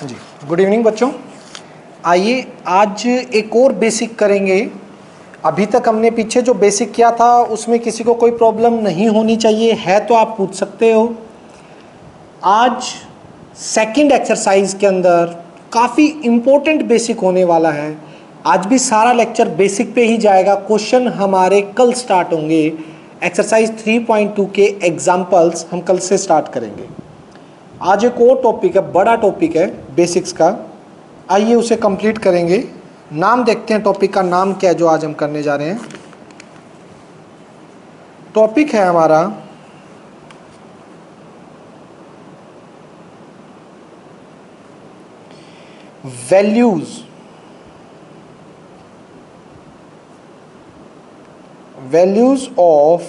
जी, good evening बच्चों। आइए आज एक और बेसिक करेंगे। अभी तक हमने पीछे जो बेसिक किया था उसमें किसी को कोई प्रॉब्लम नहीं होनी चाहिए, है तो आप पूछ सकते हो। आज सेकंड एक्सरसाइज के अंदर काफ़ी इम्पोर्टेंट बेसिक होने वाला है। आज भी सारा लेक्चर बेसिक पे ही जाएगा। क्वेश्चन हमारे कल स्टार्ट होंगे। एक्सरसाइज 3.2 के एग्जाम्पल्स हम कल से स्टार्ट करेंगे। आज एक और टॉपिक है, बड़ा टॉपिक है बेसिक्स का। आइए उसे कंप्लीट करेंगे। नाम देखते हैं टॉपिक का नाम क्या है जो आज हम करने जा रहे हैं। टॉपिक है हमारा values of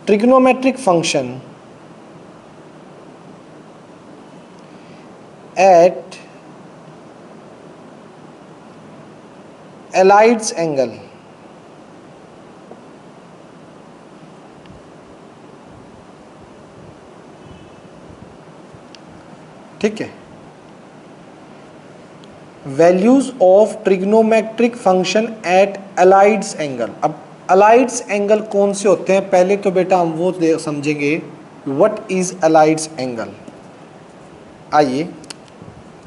trigonometric function at allied angle. ठीक है, values of trigonometric function at allied angle. अब एलाइड्स एंगल कौन से होते हैं, पहले तो बेटा हम वो समझेंगे व्हाट इज एलाइड्स एंगल। आइए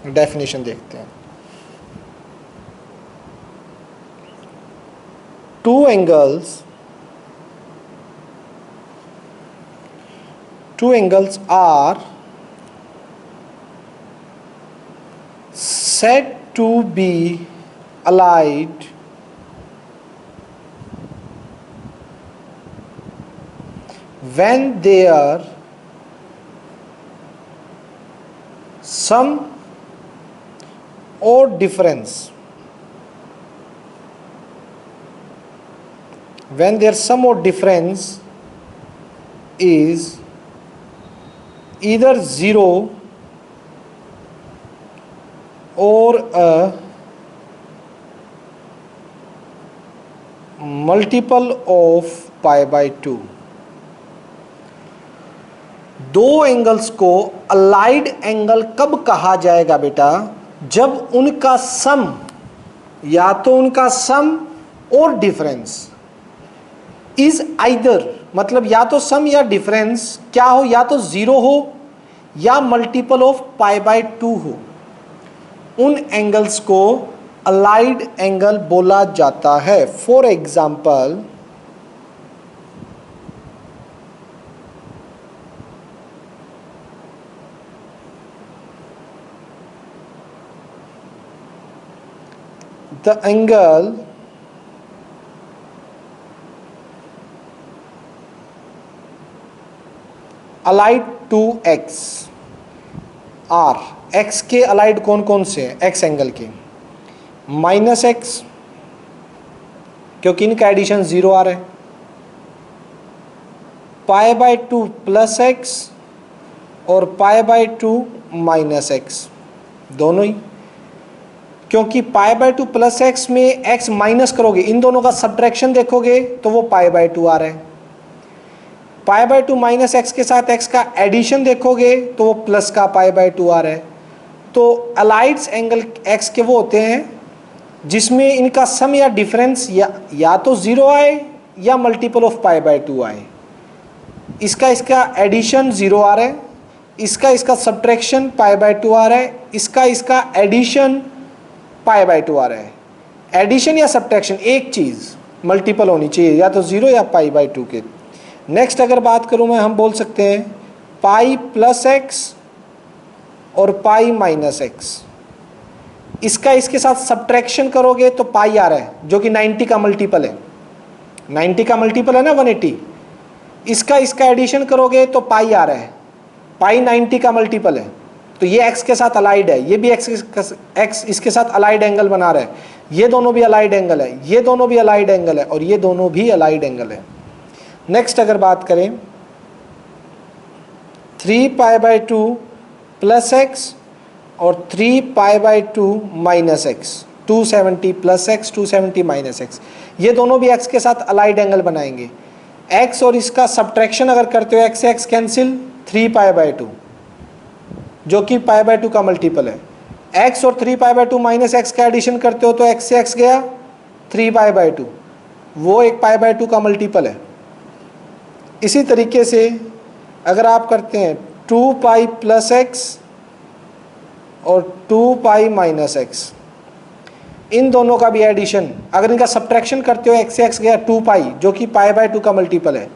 डेफिनेशन देखते हैं। Two angles are said to be allied when their sum or difference is either zero or a multiple of pi by 2। दो एंगल्स को अलाइड एंगल कब कहा जाएगा बेटा, जब उनका सम, या तो उनका सम और डिफरेंस इज आइदर, मतलब या तो सम या डिफरेंस क्या हो, या तो जीरो हो या मल्टीपल ऑफ पाई बाय 2 हो। उन एंगल्स को अलाइड एंगल बोला जाता है। For example the angle allied to X R. X के अलाइड कौन कौन से हैं, एक्स एंगल के, माइनस एक्स क्योंकि इनका एडिशन जीरो आ रहा है, पाई बाय 2 प्लस एक्स और पाई बाय 2 माइनस एक्स, दोनों ही। क्योंकि पाई बाय 2 प्लस एक्स में एक्स माइनस करोगे, इन दोनों का सब्ट्रैक्शन देखोगे तो वो पाई बाय 2 आ रहा है। पाई बाय 2 माइनस एक्स के साथ एक्स का एडिशन देखोगे तो वो प्लस का पाई बाय 2 आ रहा है। तो अलाइड्स एंगल एक्स के वो होते हैं जिसमें इनका सम या डिफरेंस या तो जीरो आए या मल्टीपल ऑफ पाई बाय 2 आए। इसका एडिशन जीरो आ रहा है, इसका सब्ट्रैक्शन पाई बाय 2 आ रहा है, इसका एडिशन पाई बाय 2 आ रहा है। एडिशन या सब्ट्रैक्शन एक चीज़ मल्टीपल होनी चाहिए, या तो जीरो या पाई बाय 2 के। नेक्स्ट अगर बात करूं मैं, हम बोल सकते हैं पाई प्लस एक्स और पाई माइनस एक्स। इसके साथ सब्ट्रैक्शन करोगे तो पाई आ रहा है जो कि 90 का मल्टीपल है, 90 का मल्टीपल है ना 180। इसका एडिशन करोगे तो पाई आ रहा है, पाई 90 का मल्टीपल है, तो ये एक्स के साथ अलाइड है, ये भी एक्स इसके साथ अलाइड एंगल बना रहा है। ये दोनों भी अलाइड एंगल है, ये दोनों भी अलाइड एंगल है, और ये दोनों भी अलाइड एंगल है। नेक्स्ट अगर बात करें 3 पाई बाय 2 प्लस एक्स और 3 पाई by 2 minus x, 270 plus x 270 minus x, ये दोनों भी एक्स के साथ अलाइड एंगल बनाएंगे। एक्स और इसका सब्ट्रैक्शन अगर करते हो x x cancel, 3 pi by 2 जो कि पाई बाय 2 का मल्टीपल है। x और 3 पाई बाय 2 माइनस एक्स का एडिशन करते हो तो x से x गया 3 पाई बाय 2, वो एक पाई बाय 2 का मल्टीपल है। इसी तरीके से अगर आप करते हैं 2 पाई प्लस एक्स और 2 पाई माइनस एक्स, इन दोनों का भी एडिशन, अगर इनका सब्ट्रैक्शन करते हो x से x गया 2 पाई जो कि पाई बाय 2 का मल्टीपल है,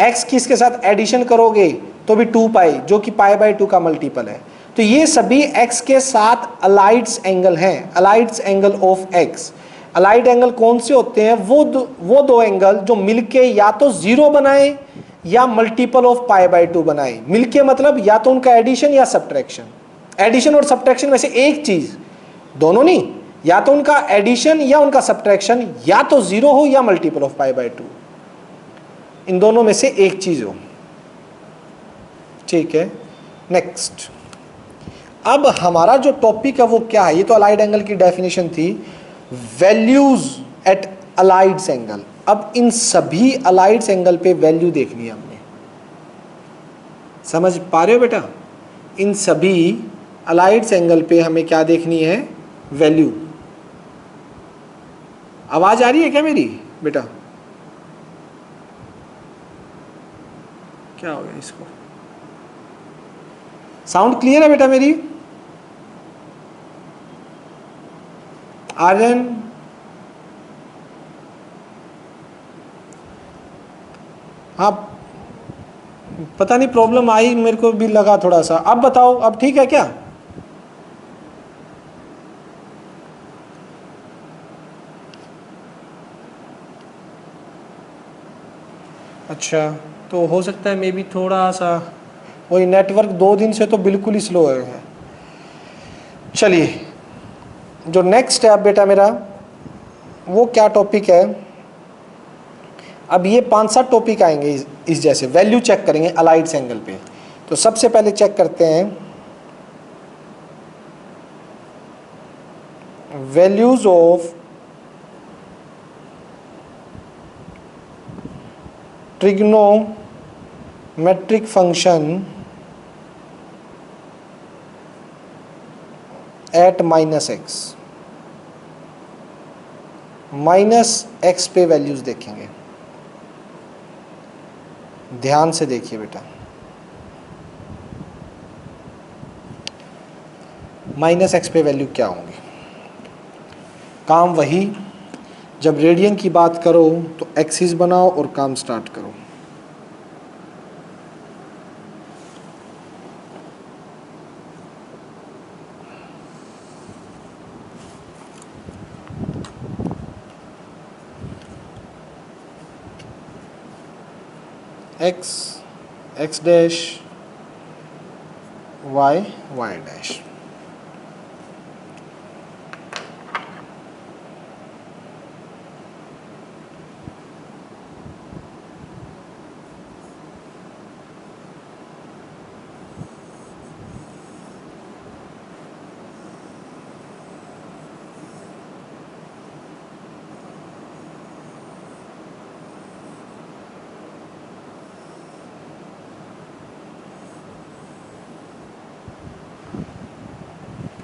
x की इसके साथ एडिशन करोगे तो भी 2 पाई जो कि पाई बाय 2 का मल्टीपल है। तो ये सभी x के साथ अलाइड्स एंगल हैं, allied angle of x। Allied angle कौन से होते हैं? वो दो एंगल जो मिलके या तो 0 बनाए या मल्टीपल ऑफ पाई बाय 2 बनाए। मिलके मतलब या तो उनका एडिशन या सब्ट्रैक्शन, एडिशन और सब्ट्रैक्शन में से एक चीज, दोनों नहीं, या तो उनका एडिशन या उनका सब्ट्रैक्शन या तो 0 हो या मल्टीपल ऑफ पाई बाय 2, इन दोनों में से एक चीज हो। ठीक है, नेक्स्ट। अब हमारा जो टॉपिक है वो क्या है? ये तो अलाइड एंगल की डेफिनेशन थी, वैल्यूज एट अलाइड्स एंगल। अब इन सभी अलाइड्स एंगल पे वैल्यू देखनी है हमने, समझ पा रहे हो बेटा? इन सभी अलाइड्स एंगल पे हमें क्या देखनी है? वैल्यू। आवाज आ रही है क्या मेरी बेटा? क्या हो गया इसको? साउंड क्लियर है बेटा मेरी? आर्यन, हाँ, पता नहीं प्रॉब्लम आई, मेरे को भी लगा थोड़ा सा। अब बताओ, अब ठीक है क्या? अच्छा, तो हो सकता है मे बी थोड़ा सा वही नेटवर्क 2 दिन से तो बिल्कुल ही स्लो है। चलिए, जो नेक्स्ट है अब बेटा मेरा, वो क्या टॉपिक है? अब ये 5-7 टॉपिक आएंगे इस जैसे, वैल्यू चेक करेंगे अलाइड्स एंगल पे। तो सबसे पहले चेक करते हैं values of trigonometric function eight minus X पे वैल्यूज देखेंगे। ध्यान से देखिए बेटा, माइनस एक्स पे वैल्यू क्या होंगी? काम वही, जब रेडियन की बात करो तो एक्सिस बनाओ और काम स्टार्ट करो। X X dash, Y Y dash.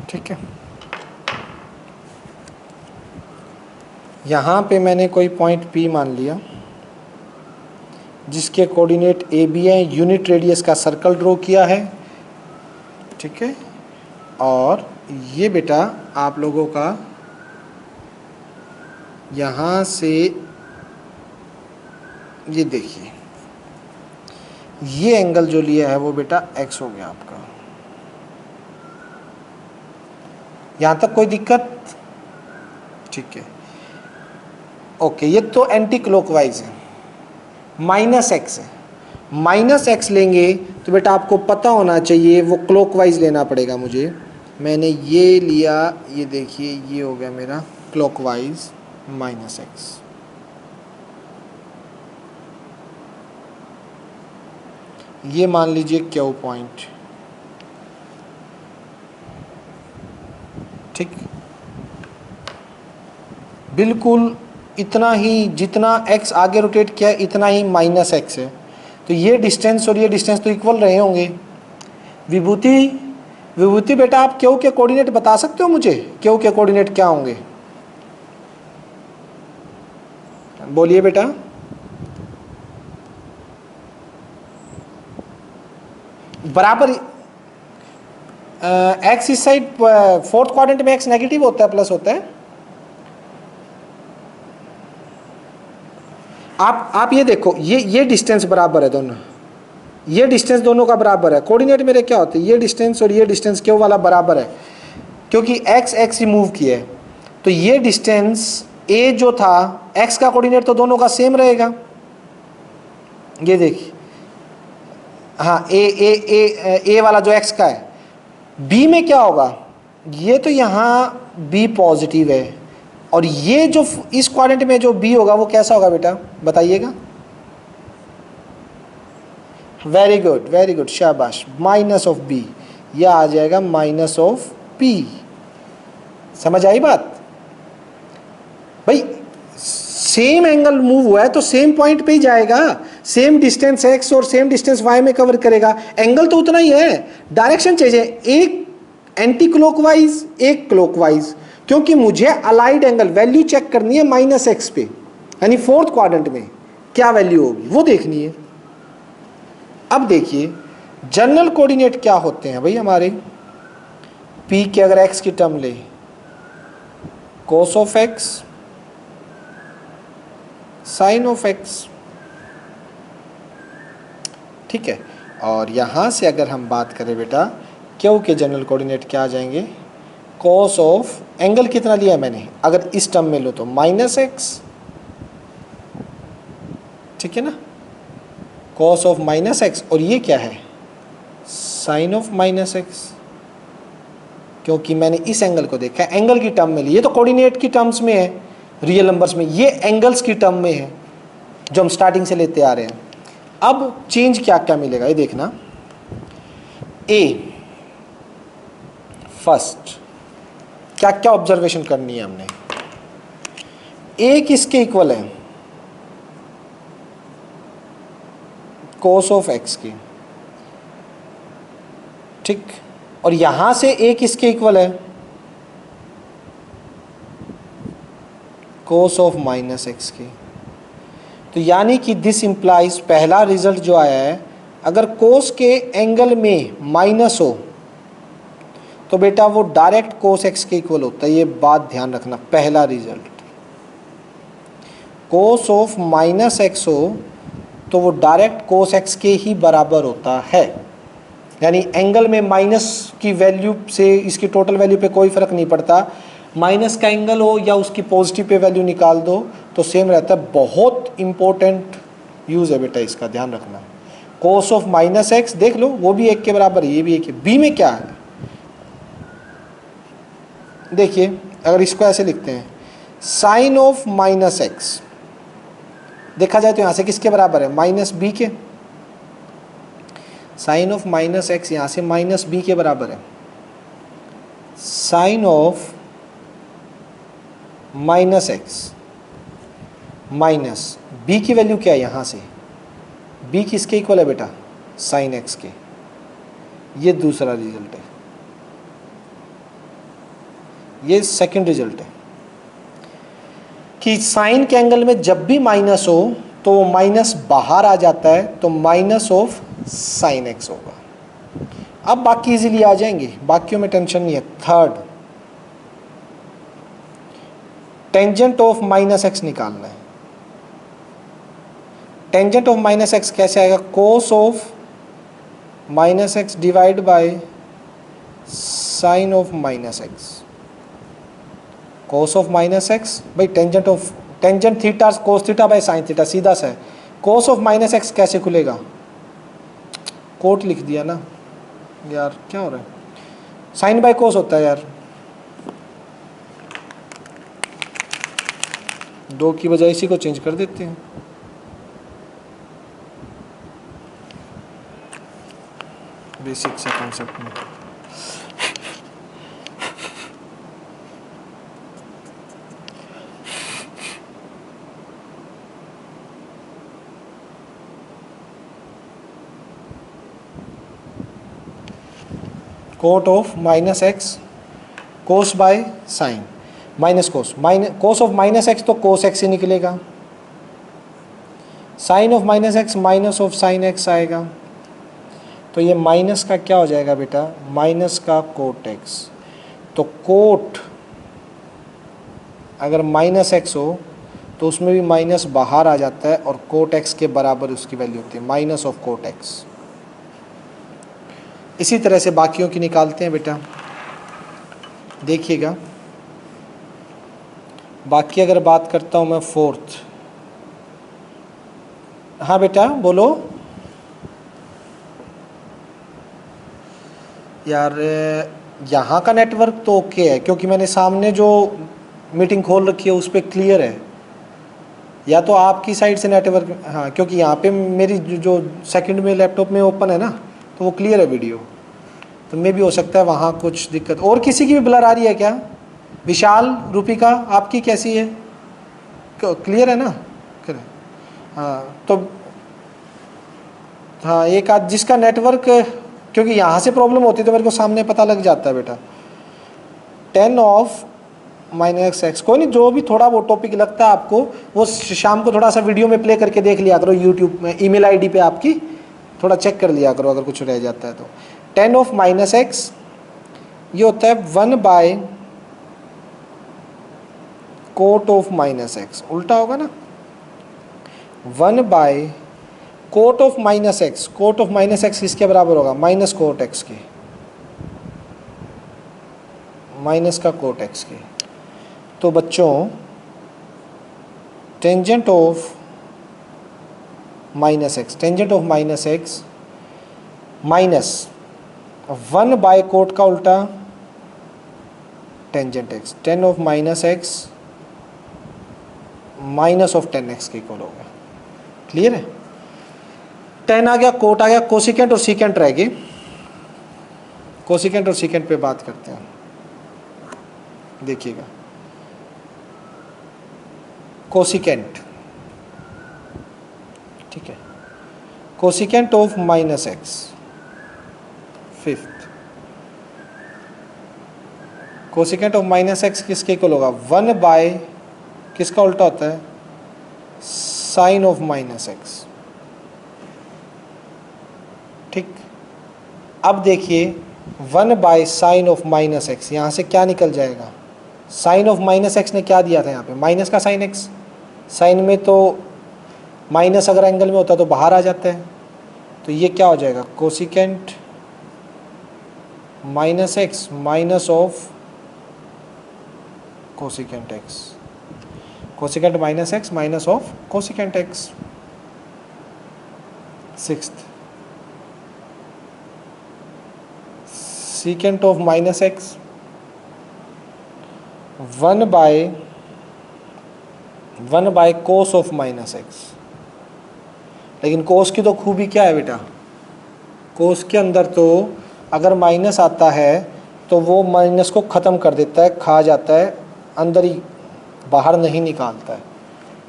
ठीक है, यहाँ पे मैंने कोई पॉइंट P मान लिया जिसके कोऑर्डिनेट AB हैं, यूनिट रेडियस का सर्कल ड्रॉ किया है। ठीक है, और ये बेटा आप लोगों का यहाँ से ये देखिए, ये एंगल जो लिया है वो बेटा x हो गया आपका। यहाँ तक कोई दिक्कत? ठीक है, ओके। ये तो एंटी क्लॉकवाइज है, माइनस एक्स है। माइनस एक्स लेंगे तो बेटा आपको पता होना चाहिए वो क्लॉकवाइज लेना पड़ेगा मुझे। मैंने ये लिया, ये देखिए ये हो गया मेरा क्लॉकवाइज माइनस एक्स। ये मान लीजिए क्यू पॉइंट। ठीक, बिल्कुल इतना ही, जितना x आगे रोटेट किया इतना ही माइनस एक्स है। तो ये डिस्टेंस और ये डिस्टेंस तो इक्वल रहे होंगे। विभूति विभूति बेटा आप क्यू के कोऑर्डिनेट बता सकते हो मुझे? क्यू के कोऑर्डिनेट क्या होंगे? बोलिए बेटा। बराबर एक्स इस साइड फोर्थ क्वाड्रेंट में एक्स नेगेटिव होता है प्लस होता है। आप ये देखो, ये डिस्टेंस बराबर है दोनों, ये डिस्टेंस दोनों का बराबर है। कोऑर्डिनेट मेरे क्या होते हैं? ये डिस्टेंस और ये डिस्टेंस क्यों वाला बराबर है, क्योंकि एक्स एक्स रिमूव किया है, तो ये डिस्टेंस ए जो था एक्स का कोऑर्डिनेट तो दोनों का सेम रहेगा। ये देखिए, हाँ ए वाला जो एक्स का है, बी में क्या होगा? ये तो यहाँ बी पॉजिटिव है, और ये जो इस क्वाड्रेंट में जो बी होगा वो कैसा होगा बेटा, बताइएगा। वेरी गुड वेरी गुड, शाबाश, माइनस ऑफ बी, यह आ जाएगा माइनस ऑफ पी। समझ आई बात भाई? सेम एंगल मूव हुआ है तो सेम पॉइंट पे ही जाएगा, सेम डिस्टेंस एक्स और सेम डिस्टेंस वाई में कवर करेगा, एंगल तो उतना ही है, डायरेक्शन चाहिए, एक एंटी क्लॉकवाइज एक क्लॉकवाइज, क्योंकि मुझे अलाइड एंगल वैल्यू चेक करनी है माइनस एक्स पे, यानी फोर्थ क्वाड्रेंट में क्या वैल्यू होगी वो देखनी है। अब देखिए जनरल कोऑर्डिनेट क्या होते हैं भाई हमारे, पी के अगर एक्स की टर्म ले, cos of x sine of X, ठीक है। और यहां से अगर हम बात करें बेटा क्यू के जनरल कोऑर्डिनेट क्या आ जाएंगे, कॉस ऑफ एंगल कितना लिया है मैंने, अगर इस टर्म में लो तो माइनस एक्स, ठीक है ना, कॉस ऑफ माइनस एक्स, और ये क्या है, साइन ऑफ माइनस एक्स, क्योंकि मैंने इस एंगल को देखा है, एंगल की टर्म में ली, ये तो कोऑर्डिनेट की टर्म्स में है, रियल नंबर्स में, ये एंगल्स की टर्म में है जो हम स्टार्टिंग से लेते आ रहे हैं। अब चेंज क्या क्या मिलेगा ये देखना, ए फर्स्ट क्या क्या ऑब्जर्वेशन करनी है हमने, ए किसके इक्वल है, कोस ऑफ एक्स की, ठीक, और यहां से ए किसके इक्वल है, कोस ऑफ माइनस एक्स की। तो यानी कि दिस इंप्लाइज, पहला रिजल्ट जो आया है, अगर कोस के एंगल में माइनस हो तो बेटा वो डायरेक्ट कोस एक्स के इक्वल होता है, ये बात ध्यान रखना। पहला result, cos of minus x हो तो वो डायरेक्ट कोस एक्स के ही बराबर होता है, यानी एंगल में माइनस की वैल्यू से इसकी टोटल वैल्यू पे कोई फर्क नहीं पड़ता, माइनस का एंगल हो या उसकी पॉजिटिव पे वैल्यू निकाल दो तो सेम रहता है। बहुत इंपॉर्टेंट यूज है बेटा, इसका ध्यान रखना। कोस ऑफ माइनस एक्स देख लो, वो भी एक के बराबर है, ये भी एक है। बी में क्या है देखिए, अगर इसको ऐसे लिखते हैं, साइन ऑफ माइनस एक्स, देखा जाए तो यहां से किसके बराबर है, माइनस बी के। साइन ऑफ माइनस एक्स यहां से माइनस बी के बराबर है। Sine of minus x minus B की वैल्यू क्या है, यहां से बी किसके इक्वल है बेटा, साइन एक्स के। ये दूसरा रिजल्ट है, ये सेकंड रिजल्ट है कि साइन के एंगल में जब भी माइनस हो तो वो माइनस बाहर आ जाता है, तो माइनस ऑफ साइन एक्स होगा। अब बाकी इजीली आ जाएंगे, बाकियों में टेंशन नहीं है। Third, tangent of minus x निकालना है। टेंजेंट ऑफ माइनस एक्स कैसे आएगा, cos of minus x divide by sine of minus x. Cos of minus x भाई tangent theta cos theta by sine theta, सीधा सा है। कोस ऑफ माइनस एक्स कैसे खुलेगा, कोट लिख दिया ना यार, क्या हो रहा है, साइन बाय कोस होता है यार, दो की बजाय इसी को चेंज कर देते हैं। बेसिक सा कॉन्सेप्ट में cot of minus x cos by sine minus cos of minus X तो कोस एक्स ही निकलेगा, sine of minus x minus of sine X आएगा, तो ये माइनस का क्या हो जाएगा बेटा, माइनस का कोट एक्स। तो कोट अगर माइनस एक्स हो तो उसमें भी माइनस बाहर आ जाता है और कोट एक्स के बराबर उसकी वैल्यू होती है, माइनस ऑफ कोट एक्स। इसी तरह से बाकियों की निकालते हैं बेटा, देखिएगा। बाकी अगर बात करता हूँ मैं फोर्थ, हाँ बेटा बोलो यार। यहाँ का नेटवर्क तो ओके है क्योंकि मैंने सामने जो मीटिंग खोल रखी है उस पर क्लियर है, या तो आपकी साइड से नेटवर्क, हाँ क्योंकि यहाँ पे मेरी जो सेकंड में लैपटॉप में ओपन है ना तो वो क्लियर है वीडियो, तो मे भी हो सकता है वहाँ कुछ दिक्कत। और किसी की भी ब्लर आ रही है क्या? विशाल, रूपिका, आपकी कैसी है? क्लियर है ना? हाँ तो हाँ, एक आध जिसका नेटवर्क, क्योंकि यहाँ से प्रॉब्लम होती है तो मेरे को सामने पता लग जाता है बेटा। 10 ऑफ माइनस एक्स, कोई नहीं, जो भी थोड़ा वो टॉपिक लगता है आपको वो शाम को थोड़ा सा वीडियो में प्ले करके देख लिया करो, यूट्यूब में ईमेल आईडी पे आपकी थोड़ा चेक कर लिया करो अगर कुछ रह जाता है तो। 10 ऑफ माइनस एक्स ये होता है 1 by cot of minus X, उल्टा होगा ना, 1 by cot of minus x. Cot of minus x किसके बराबर होगा? माइनस कोट एक्स के, माइनस का कोट एक्स के। तो बच्चों tangent of minus x, tangent of minus x minus 1 by cot का उल्टा tangent X, 10 of minus x minus of 10 X के इक्वल होगा। क्लियर है? 10 आ गया, कोट आ गया, कोसिकेंट और सीकेंट रह गए। कोसिकेंट और सीकेंट पे बात करते हैं, देखिएगा। कोसिकेंट, ठीक है, cosecant of minus X, fifth, cosecant of minus x किसके इक्वल होगा? 1 बाय किसका उल्टा होता है? Sine of minus x. ठीक, अब देखिए 1 by sine of minus X, यहाँ से क्या निकल जाएगा? साइन ऑफ माइनस एक्स ने क्या दिया था यहाँ पे? माइनस का साइन एक्स। साइन में तो माइनस अगर एंगल में होता तो बाहर आ जाता है, तो ये क्या हो जाएगा? Cosecant minus x minus of cosecant x, cosecant minus x minus of cosecant x. Sixth, secant of minus x 1 bye cos of minus x. लेकिन कोस की तो खूबी क्या है बेटा? कोस के अंदर तो अगर माइनस आता है तो वो माइनस को ख़त्म कर देता है, खा जाता है, अंदर ही, बाहर नहीं निकालता है,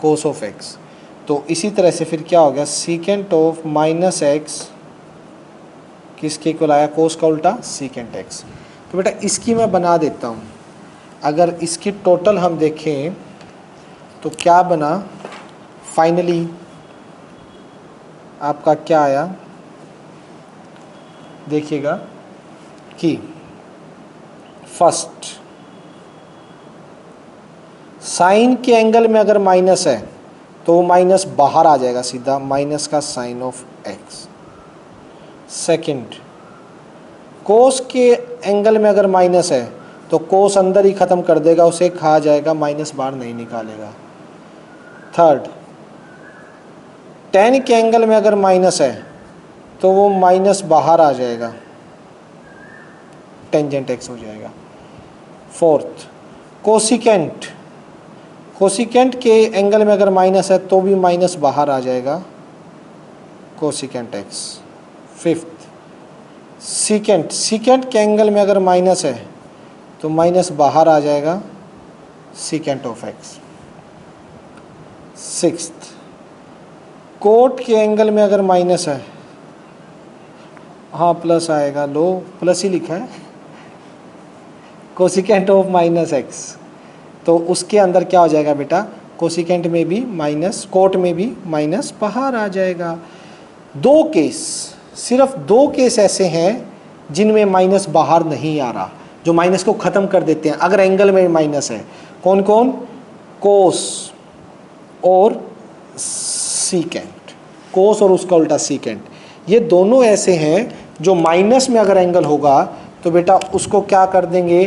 कोस ऑफ एक्स। तो इसी तरह से फिर क्या हो गया? सीकेंट ऑफ माइनस एक्स किसके इक्वल आया? कोस का उल्टा सीकेंट एक्स। तो बेटा इसकी मैं बना देता हूँ। अगर इसकी टोटल हम देखें तो क्या बना फाइनली, आपका क्या आया? देखिएगा कि फर्स्ट साइन के एंगल में अगर माइनस है तो वो माइनस बाहर आ जाएगा सीधा, माइनस का साइन ऑफ एक्स। सेकंड, कोस के एंगल में अगर माइनस है तो कोस अंदर ही ख़त्म कर देगा, उसे खा जाएगा, माइनस बाहर नहीं निकालेगा। थर्ड, टेन के एंगल में अगर माइनस है तो वो माइनस बाहर आ जाएगा, टेंजेंट एक्स हो जाएगा। फोर्थ, कोसिकेंट, कोसिकेंट के एंगल में अगर माइनस है तो भी माइनस बाहर आ जाएगा, cosecant X. Fifth, secant, secant के एंगल में अगर माइनस है तो माइनस बाहर आ जाएगा, secant of X. Sixth, cot के एंगल में अगर माइनस है हाँ प्लस आएगा, लो प्लस ही लिखा है, कोसिकेंट ऑफ माइनस एक्स, तो उसके अंदर क्या हो जाएगा बेटा, कोसिकेंट में भी माइनस, कोट में भी माइनस बाहर आ जाएगा। दो केस, सिर्फ दो केस ऐसे हैं जिनमें माइनस बाहर नहीं आ रहा, जो माइनस को ख़त्म कर देते हैं अगर एंगल में माइनस है। कौन कौन, कोस और सीकेंट, कोस और उसका उल्टा सीकेंट, ये दोनों ऐसे हैं जो माइनस में अगर एंगल होगा तो बेटा उसको क्या कर देंगे,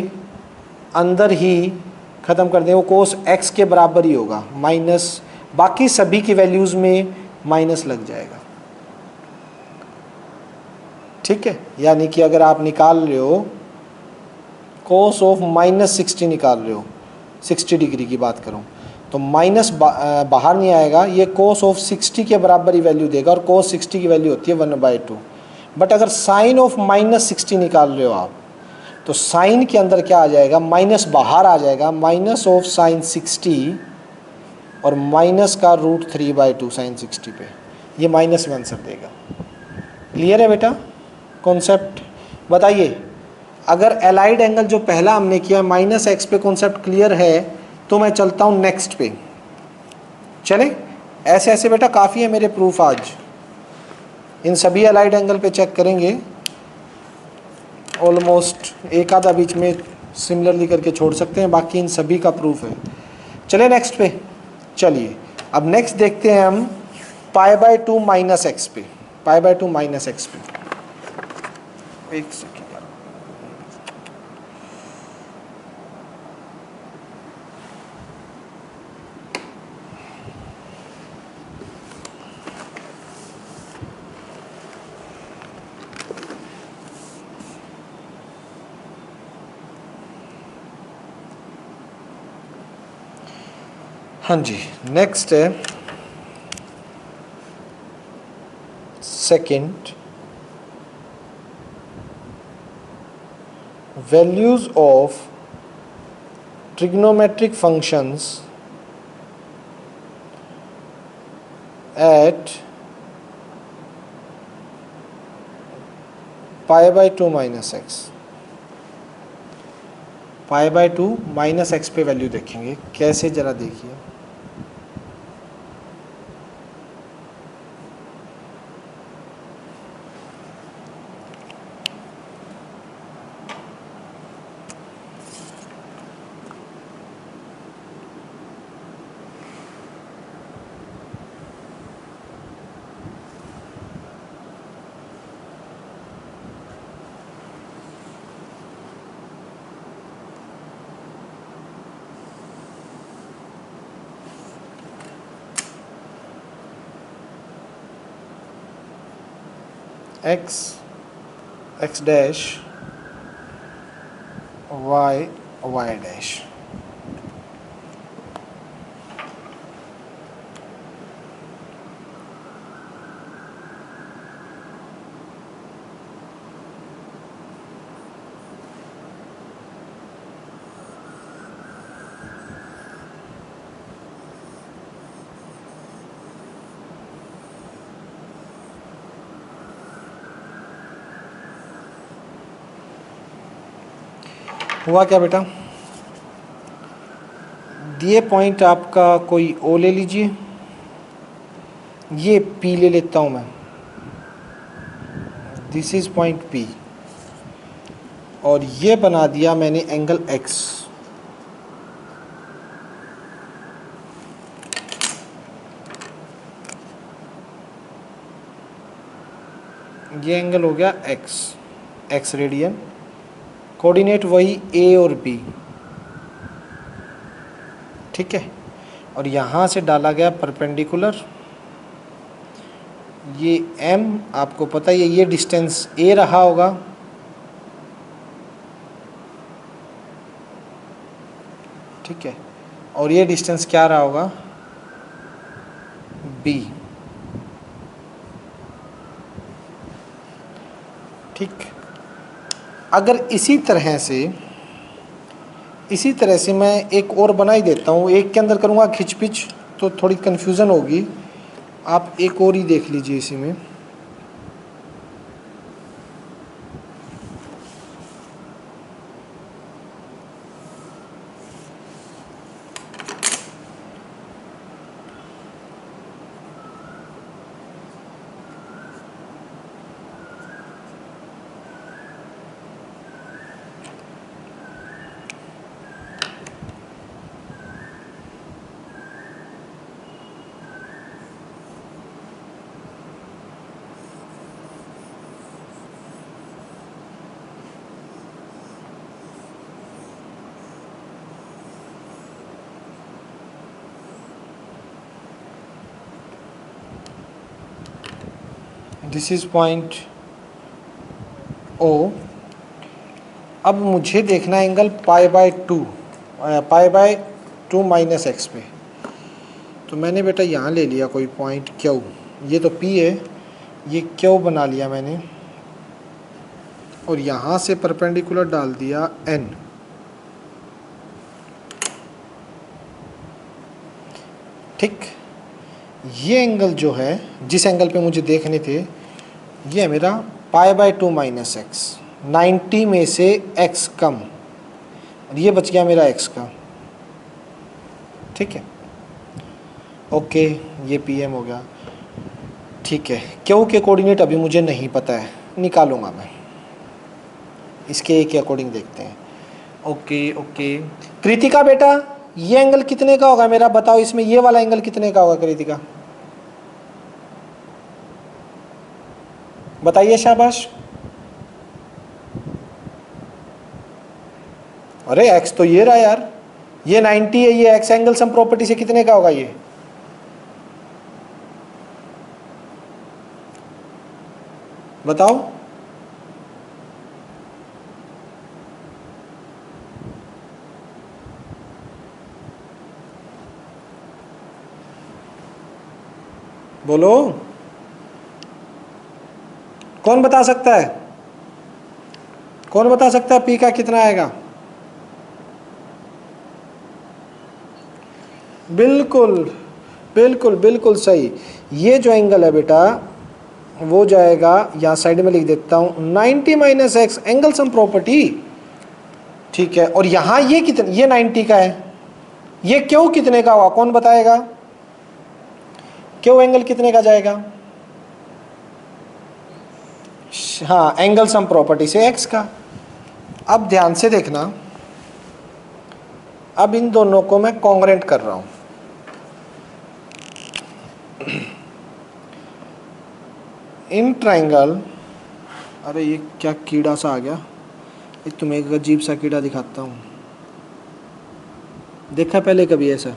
अंदर ही ख़त्म कर देंगे, वो कोस एक्स के बराबर ही होगा, माइनस, बाकी सभी की वैल्यूज़ में माइनस लग जाएगा। ठीक है, यानी कि अगर आप निकाल रहे हो कोस ऑफ -60 निकाल रहे हो, 60 डिग्री की बात करूं, तो माइनस बाहर नहीं आएगा, ये कोस ऑफ 60 के बराबर ही वैल्यू देगा, और कोस 60 की वैल्यू होती है 1/2। बट अगर साइन ऑफ -60 निकाल रहे हो आप, तो साइन के अंदर क्या आ जाएगा, माइनस बाहर आ जाएगा, माइनस ऑफ साइन 60 और माइनस का √3/2 साइन 60 पे, ये माइनस में आंसर देगा। क्लियर है बेटा कॉन्सेप्ट? बताइए, अगर एलाइड एंगल जो पहला हमने किया -x पे कॉन्सेप्ट क्लियर है, तो मैं चलता हूँ नेक्स्ट पे। चले, ऐसे ऐसे बेटा काफ़ी है मेरे प्रूफ आज, इन सभी एलाइड एंगल पे चेक करेंगे, ऑलमोस्ट एक आधा बीच में सिमिलरली करके छोड़ सकते हैं, बाकी इन सभी का प्रूफ है। चले नेक्स्ट पे, चलिए अब नेक्स्ट देखते हैं हम π/2 -x पे, π/2 -x पे। एक सेकेंड, हाँ जी, नेक्स्ट है second, values of trigonometric functions at π/2 -x, π/2 -x पे वैल्यू देखेंगे कैसे, जरा देखिए। x डैश y डैश, हुआ क्या बेटा, दिए पॉइंट आपका कोई ओ ले लीजिए, ये P ले लेता हूँ मैं, दिस इज पॉइंट P, और ये बना दिया मैंने एंगल X। ये एंगल हो गया X रेडियन, कोऑर्डिनेट वही A और B, ठीक है, और यहाँ से डाला गया परपेंडिकुलर, ये M आपको पता ही है, ये डिस्टेंस A रहा होगा, ठीक है, और ये डिस्टेंस क्या रहा होगा, B, ठीक। अगर इसी तरह से मैं एक और बना ही देता हूँ, एक के अंदर करूँगा खिंच-पिच तो थोड़ी कन्फ्यूज़न होगी, आप एक और ही देख लीजिए इसी में। This is point O. अब मुझे देखना है angle pi by two minus X पे। तो मैंने बेटा यहाँ ले लिया कोई पॉइंट क्यू, ये तो पी है, ये क्यू बना लिया मैंने, और यहाँ से परपेंडिकुलर डाल दिया एन। ठीक, ये एंगल जो है, जिस एंगल पे मुझे देखने थे, ये है मेरा पाई बाय टू माइनस एक्स। 90 में से x कम, और ये बच गया मेरा x का। ठीक है, ओके, ये PM हो गया। ठीक है, क्यों के कोऑर्डिनेट अभी मुझे नहीं पता है, निकालूंगा मैं, इसके ए के अकॉर्डिंग देखते हैं। ओके ओके, कृतिका बेटा ये एंगल कितने का होगा मेरा, बताओ इसमें ये वाला एंगल कितने का होगा कृतिका, बताइए शाबाश। अरे x तो ये रहा यार, ये 90 है, ये x एंगल सम प्रॉपर्टी से कितने का होगा ये, बताओ। बोलो, कौन बता सकता है, कौन बता सकता है P का कितना आएगा। बिल्कुल बिल्कुल बिल्कुल सही, ये जो एंगल है बेटा वो जाएगा, यहाँ साइड में लिख देता हूँ 90 minus x angle sum property. ठीक है, और यहाँ ये कितने, ये 90 का है, ये क्यों कितने का हुआ, कौन बताएगा, क्यों एंगल कितने का जाएगा। हाँ, एंगल सम प्रॉपर्टी से एक्स का। अब ध्यान से देखना, अब इन दोनों को मैं कॉन्ग्रेंट कर रहा हूं। इन ट्राइंगल, अरे ये क्या कीड़ा सा आ गया, ये तुम्हें एक अजीब सा कीड़ा दिखाता हूँ, देखा पहले कभी ऐसा,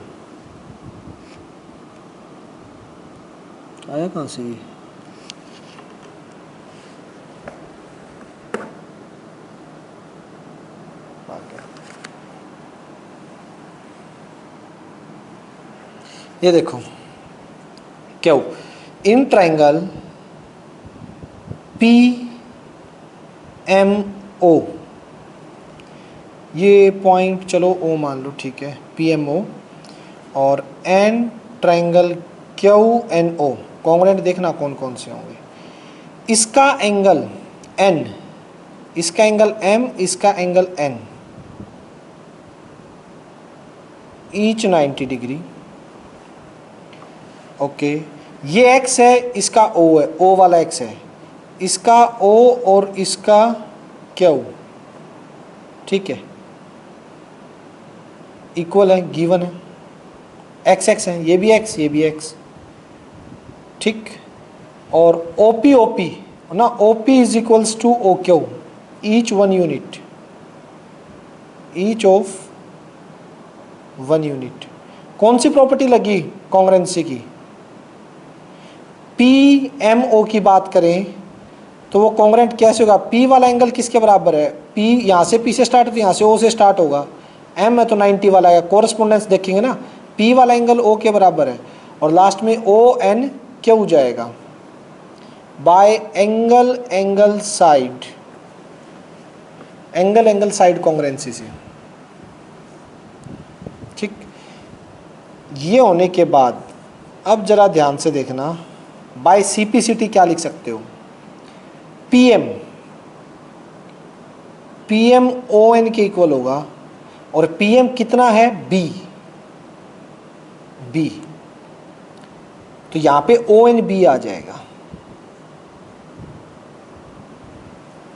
आया कहाँ से ये, आ गया, ये देखो क्यों, इन ट्राइंगल PMO, ये पॉइंट चलो O मान लो, ठीक है, PMO, और एन ट्राइंगल QNO, कॉन्ग्रेंट देखना कौन कौन से होंगे। इसका एंगल N, इसका एंगल M, इसका angle N, each 90 degree. Okay, ये x है, इसका O है, O वाला x है, इसका O और इसका Q, ठीक है, इक्वल है, गिवन है, x x है, ये भी x, ये भी x, ठीक। और OP ना, OP is equals to OQ, each one unit, each of one unit. कौन सी प्रॉपर्टी लगी कॉन्ग्रेंसी की, PMO की बात करें तो वो कॉन्ग्रेंट कैसे होगा, P वाला एंगल किसके बराबर है, P यहाँ से P से स्टार्ट होता है, यहाँ से O से स्टार्ट होगा, M है तो 90 वाला है, कोरस्पोंडेंस देखेंगे ना, P वाला एंगल O के बराबर है, और लास्ट में ONQ जाएगा, bye angle side, angle side कॉन्ग्रेंसी से। ठीक, ये होने के बाद अब जरा ध्यान से देखना, बाय CPCT क्या लिख सकते हो, PM ON के इक्वल होगा, और PM कितना है, B, तो यहां पे ONB आ जाएगा।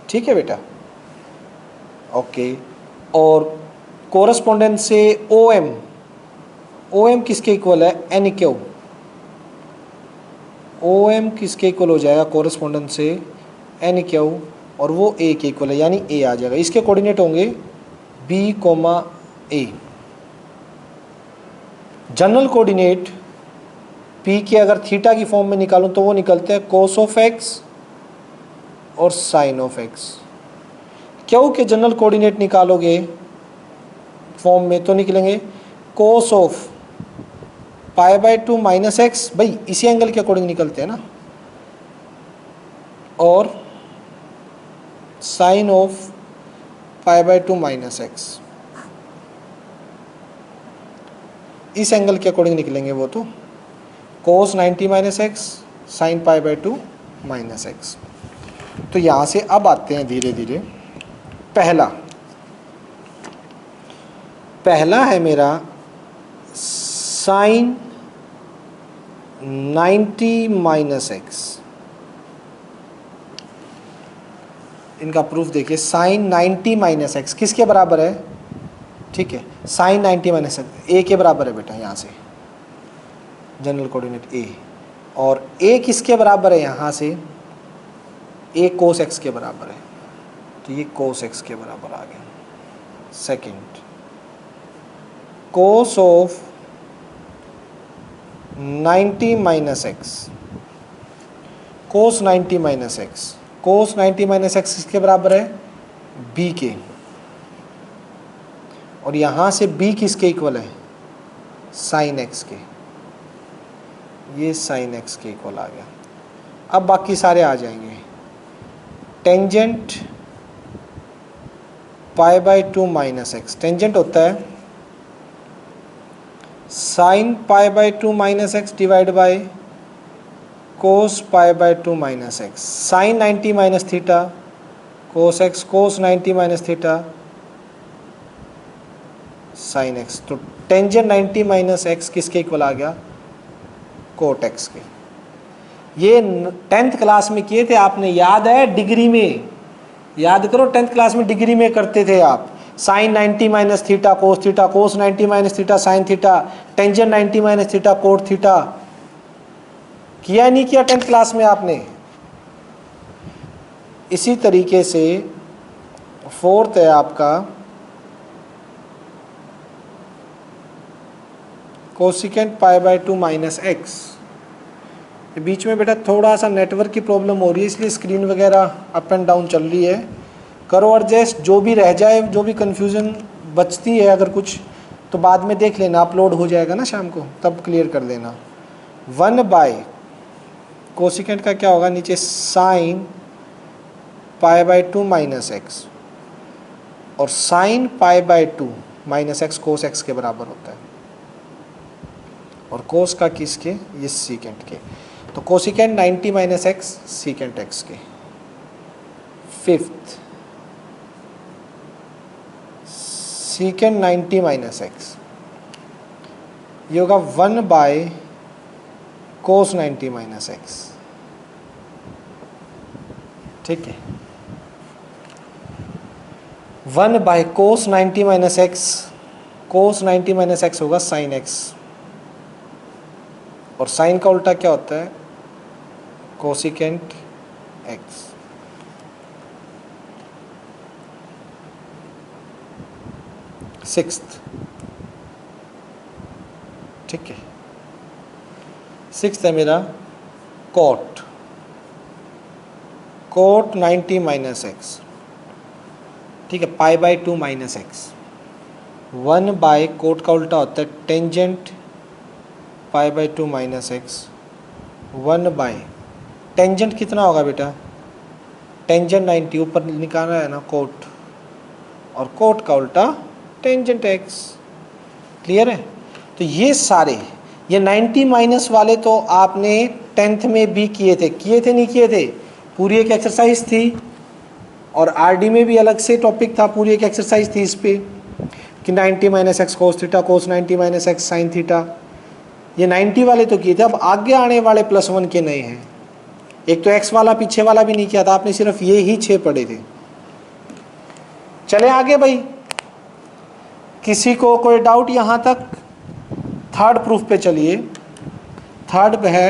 ठीक है बेटा, ओके, और कोरस्पोंडेंस से OM किसके इक्वल है, NQ, OM किसके इक्वल हो जाएगा कोरस्पोंडेंस से, NQ, और वो A के इक्वल है, यानी A आ जाएगा। इसके कोऑर्डिनेट होंगे B, A। General coordinate P के अगर थीटा की फॉर्म में निकालूं तो वो निकलते हैं cos ऑफ x और साइन ऑफ एक्स। क्यू के जनरल कोऑर्डिनेट निकालोगे फॉर्म में तो निकलेंगे cos of pi by 2 minus x, भाई इसी एंगल के अकॉर्डिंग निकलते हैं ना, और sine of pi by 2 minus X, इस एंगल के अकॉर्डिंग निकलेंगे वो तो, cos 90 minus x sine pi by 2 minus X. तो यहाँ से अब आते हैं धीरे धीरे। पहला है मेरा साइन 90 माइनस एक्स। इनका प्रूफ देखिए, साइन 90 माइनस एक्स किसके बराबर है, ठीक है, साइन 90 माइनस एक्स ए के बराबर है बेटा, यहाँ से जनरल कोऑर्डिनेट ए, और ए किसके बराबर है, यहाँ से ए कोस एक्स के बराबर है, तो ये कोस एक्स के बराबर आ गया। Second, cos of 90 minus x, cos 90 minus x, cos 90 minus x किसके बराबर है, बी के, और यहाँ से बी किसके इक्वल है, साइन एक्स के, ये साइन एक्स के इक्वल आ गया। अब बाकी सारे आ जाएंगे। Tangent pi by 2 minus x, tangent होता है sine pi by 2 minus x divide by cos pi by 2 minus x, sine 90 minus theta cos x, cos 90 minus theta sine x. तो टेंजेंट 90 माइनस एक्स किसके equal आ गया, cot X के। ये 10th class में किए थे आपने, याद है, डिग्री में याद करो, 10th क्लास में डिग्री में करते थे आप, sine 90 minus theta cos 90 minus theta sine theta, tangent 90 minus theta cot theta, किया नहीं किया 10th क्लास में आपने। इसी तरीके से फोर्थ है आपका cosecant pi by 2 minus x. बीच में बेटा थोड़ा सा नेटवर्क की प्रॉब्लम हो रही है, इसलिए स्क्रीन वगैरह अप एंड डाउन चल रही है, करो एडजस्ट। जो भी रह जाए, जो भी कन्फ्यूज़न बचती है अगर कुछ, तो बाद में देख लेना, अपलोड हो जाएगा ना शाम को, तब क्लियर कर देना। 1 बाय कोसिकेंट का क्या होगा, नीचे sine pi by 2 minus x, और sine pi by 2 minus x cos x के बराबर होता है, और कोस का किसके, ये सीकेंट के। तो cosecant 90 minus x secant x के। फिफ्थ, सीकेंट 90 माइनस एक्स, ये होगा 1 बाय कोस 90 माइनस एक्स, ठीक है। 1 by cos 90 minus x, cos 90 minus x होगा साइन एक्स, और साइन का उल्टा क्या होता है, कोसिकेंट एक्स। सिक्स्थ, ठीक है, सिक्स्थ है मेरा कोट 90 माइनस एक्स, ठीक है, pi by 2 minus x. 1 by cot का उल्टा होता है tangent pi by 2 minus x, 1 by tangent कितना होगा बेटा, टेंजेंट 90 ऊपर निकालना है ना कोट, और कोट का उल्टा टेंजेंट एक्स। क्लियर है। तो ये सारे, ये 90 माइनस वाले तो आपने 10th में भी किए थे नहीं किए थे, पूरी एक एक्सरसाइज थी, और आरडी में भी अलग से टॉपिक था, पूरी एक एक्सरसाइज थी इस पे कि 90 minus x cos theta cos 90 minus x sine theta. ये 90 वाले तो किए थे, अब आगे आने वाले +1 के नए हैं। एक तो एक्स वाला पीछे वाला भी नहीं किया था आपने, सिर्फ ये ही 6 पढ़े थे। चले आगे भाई, किसी को कोई डाउट यहाँ तक। थर्ड प्रूफ पे चलिए। थर्ड पे है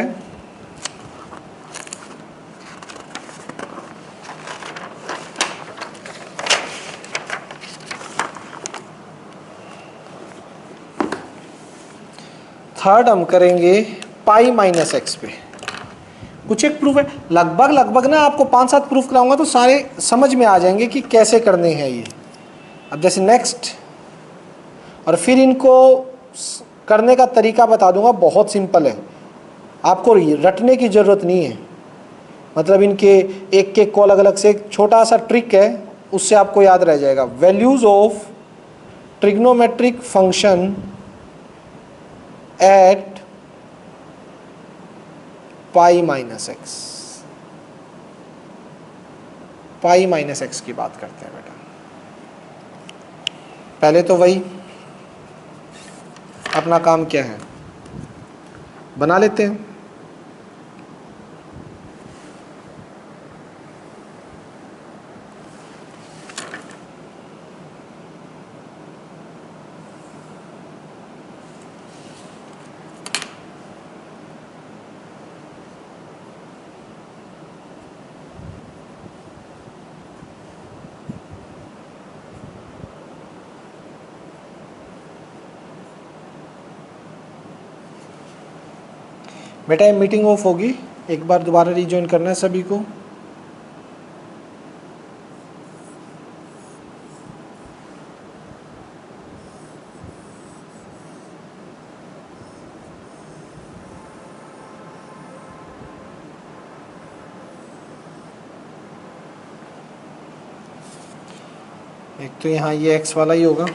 थर्ड हम करेंगे पाई माइनस एक्स पे। कुछ एक प्रूफ है, लगभग लगभग ना आपको 5-7 प्रूफ कराऊंगा तो सारे समझ में आ जाएंगे कि कैसे करने हैं ये। अब जैसे नेक्स्ट, और फिर इनको करने का तरीका बता दूंगा, बहुत सिंपल है, आपको रटने की ज़रूरत नहीं है। मतलब इनके एक एक को अलग अलग से एक छोटा सा ट्रिक है, उससे आपको याद रह जाएगा। Values of trigonometric function at pi minus x, pi minus x की बात करते हैं बेटा। पहले तो वही अपना काम क्या है, बना लेते हैं। बेटा ये मीटिंग ऑफ होगी, एक बार दोबारा रिज्वाइन करना है सभी को। एक तो यहाँ ये एक्स वाला ही होगा,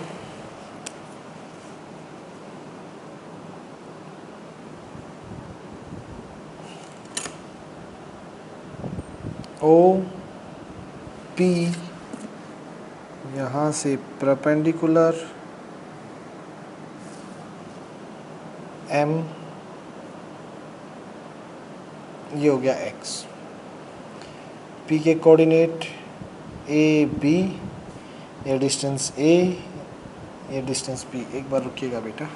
ओ पी यहाँ से परपेंडिकुलर एम, ये हो गया एक्स। पी के कोऑर्डिनेट ए बी, ये डिस्टेंस ए, ये डिस्टेंस बी। एक बार रुकिएगा बेटा,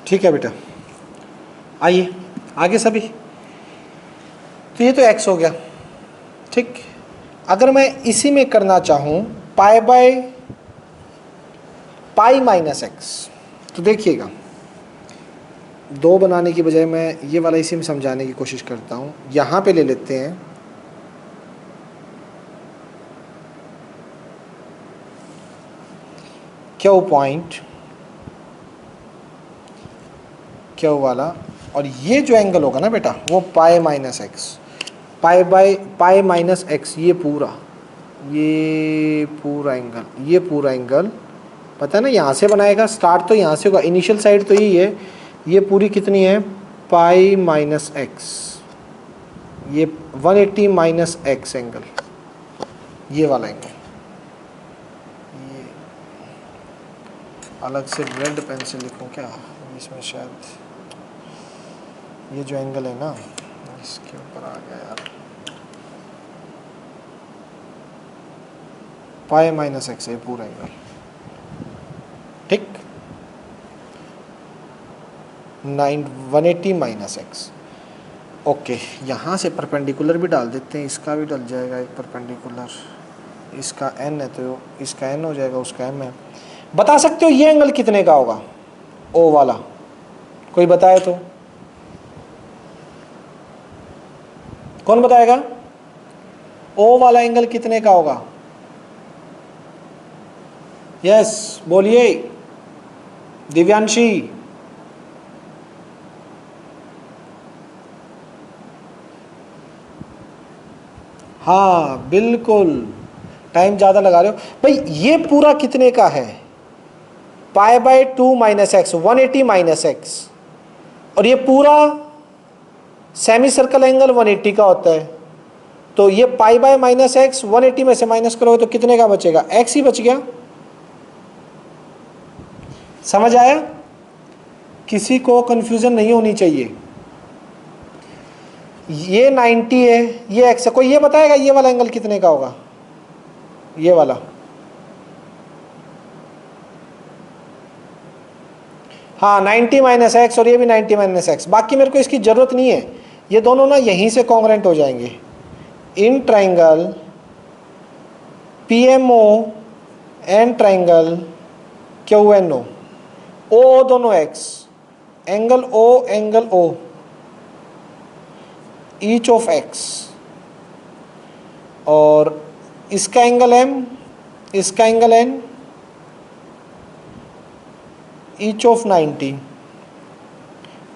ठीक है बेटा। आइए आगे सभी, तो ये तो एक्स हो गया, ठीक। अगर मैं इसी में करना चाहूँ pi by pi minus X, तो देखिएगा, दो बनाने की बजाय मैं ये वाला इसी में समझाने की कोशिश करता हूँ। यहाँ पे ले लेते हैं क्यू पॉइंट, क्यू वाला, और ये जो एंगल होगा ना बेटा वो पाई minus x, pi by pi minus x, ये पूरा एंगल, ये पूरा एंगल पता है ना, यहाँ से बनाएगा, स्टार्ट तो यहाँ से होगा, इनिशियल साइड तो यही है। ये पूरी कितनी है, पाई माइनस एक्स, ये 180 माइनस एक्स एंगल, ये वाला एंगल। ये अलग से रेड पेन से लिखूँ क्या इसमें, शायद ये जो एंगल है ना इसके ऊपर आ गया यार, पाई माइनस एक्स है पूरा एंगल, ठीक। 180 माइनस एक्स, ओके। यहाँ से परपेंडिकुलर भी डाल देते हैं, इसका भी डल जाएगा एक परपेंडिकुलर, इसका एन है तो इसका एन हो जाएगा, उसका एम है। बता सकते हो ये एंगल कितने का होगा, ओ वाला, कोई बताए तो, कौन बताएगा ओ वाला एंगल कितने का होगा? यस बोलिए दिव्यांशी। हाँ बिल्कुल, टाइम ज़्यादा लगा रहे हो भाई। ये पूरा कितने का है? Pi by 2 minus x, 180 minus x, और ये पूरा सेमी सर्कल एंगल 180 का होता है। तो ये पाई बाय माइनस एक्स 180 में से माइनस करोगे तो कितने का बचेगा? एक्स ही बच गया। समझ आया? किसी को कंफ्यूजन नहीं होनी चाहिए। ये 90 है, ये एक्स है। कोई ये बताएगा ये वाला एंगल कितने का होगा? ये वाला हाँ 90 माइनस एक्स, और ये भी 90 माइनस एक्स। बाकी मेरे को इसकी जरूरत नहीं है, ये दोनों ना यहीं से कॉन्ग्रेंट हो जाएंगे। In triangle PMO and triangle QNO, ओ दोनों x, angle O each of x, और इसका एंगल M, इसका एंगल N, ईच ऑफ 90।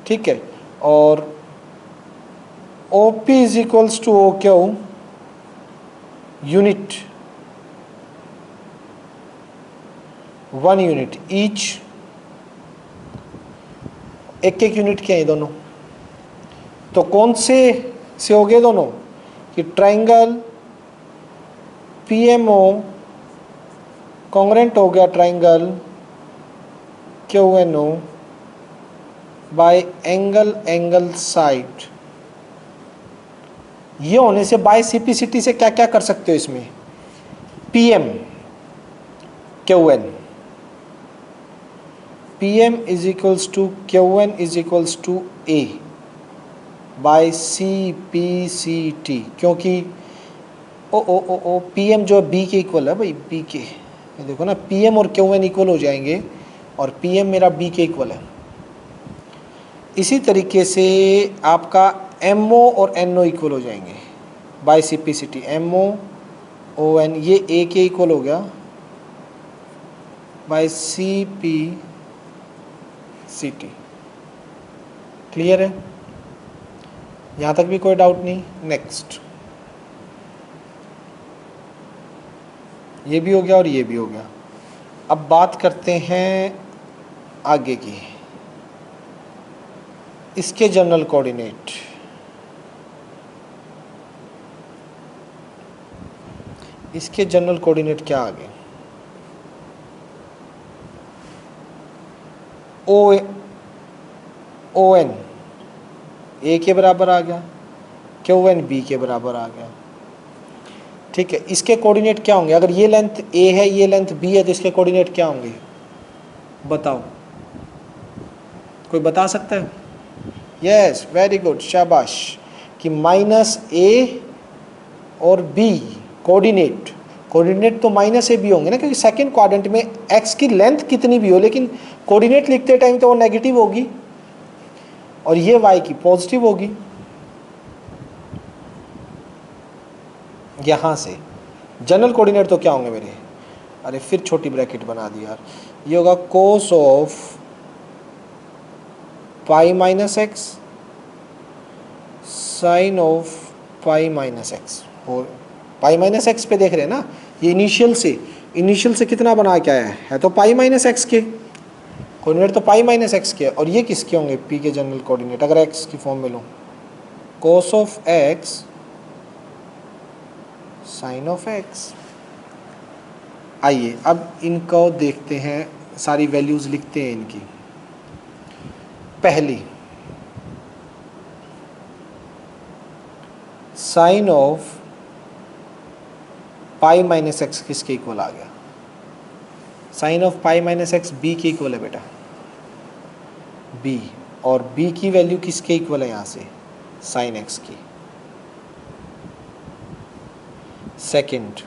ठीक है, और OP is equals to OQ unit, 1 unit each. एक यूनिट के हैं दोनों। तो कौन से हो गए दोनों? कि ट्राइंगल PMO कॉन्ग्रेंट हो गया triangle QNO bye angle side. ये होने से बाय CPCT से क्या क्या कर सकते हो इसमें? PM is equals to QN is equals to A by CPCT, क्योंकि ओ PM जो B के इक्वल है भाई, B के, देखो ना PM और QN इक्वल हो जाएंगे, और PM मेरा B के इक्वल है। इसी तरीके से आपका MO और NO इक्वल हो जाएंगे बाय CPCT। MO ON ये A के इक्वल हो गया बाय CPCT। क्लियर है? यहाँ तक भी कोई डाउट नहीं? नेक्स्ट, ये भी हो गया और ये भी हो गया। अब बात करते हैं आगे की, इसके जनरल कोऑर्डिनेट। इसके जनरल कोऑर्डिनेट क्या आ गए? ON A के बराबर आ गया, QN B के बराबर आ गया। ठीक है, इसके कोऑर्डिनेट क्या होंगे? अगर ये लेंथ A है, ये लेंथ B है, तो इसके कोऑर्डिनेट क्या होंगे? बताओ, कोई बता सकता है? यस वेरी गुड, शाबाश। कि -A और B कोऑर्डिनेट तो -A B होंगे ना, क्योंकि सेकंड क्वाड्रेंट में x की लेंथ कितनी भी हो, लेकिन कोऑर्डिनेट लिखते टाइम तो वो नेगेटिव होगी, और ये y की पॉजिटिव होगी। यहाँ से जनरल कोऑर्डिनेट तो क्या होंगे मेरे? अरे फिर छोटी ब्रैकेट बना दी यार। ये होगा cos of pi minus x sine of pi minus x. और पाई माइनस एक्स पे देख रहे हैं ना, ये इनिशियल से कितना बना के आया है तो पाई माइनस एक्स के कोऑर्डिनेट, तो पाई माइनस एक्स के। और ये किसके होंगे? पी के जनरल कोऑर्डिनेट। अगर एक्स की फॉर्म में लो, cos of x sine of x. आइए अब इनको देखते हैं, सारी वैल्यूज लिखते हैं इनकी। पहली, sine of pi minus x किसके इक्वल आ गया? Sine of pi minus x B के इक्वल है बेटा, बी। और बी की वैल्यू किसके इक्वल है? यहाँ से साइन एक्स की। सेकंड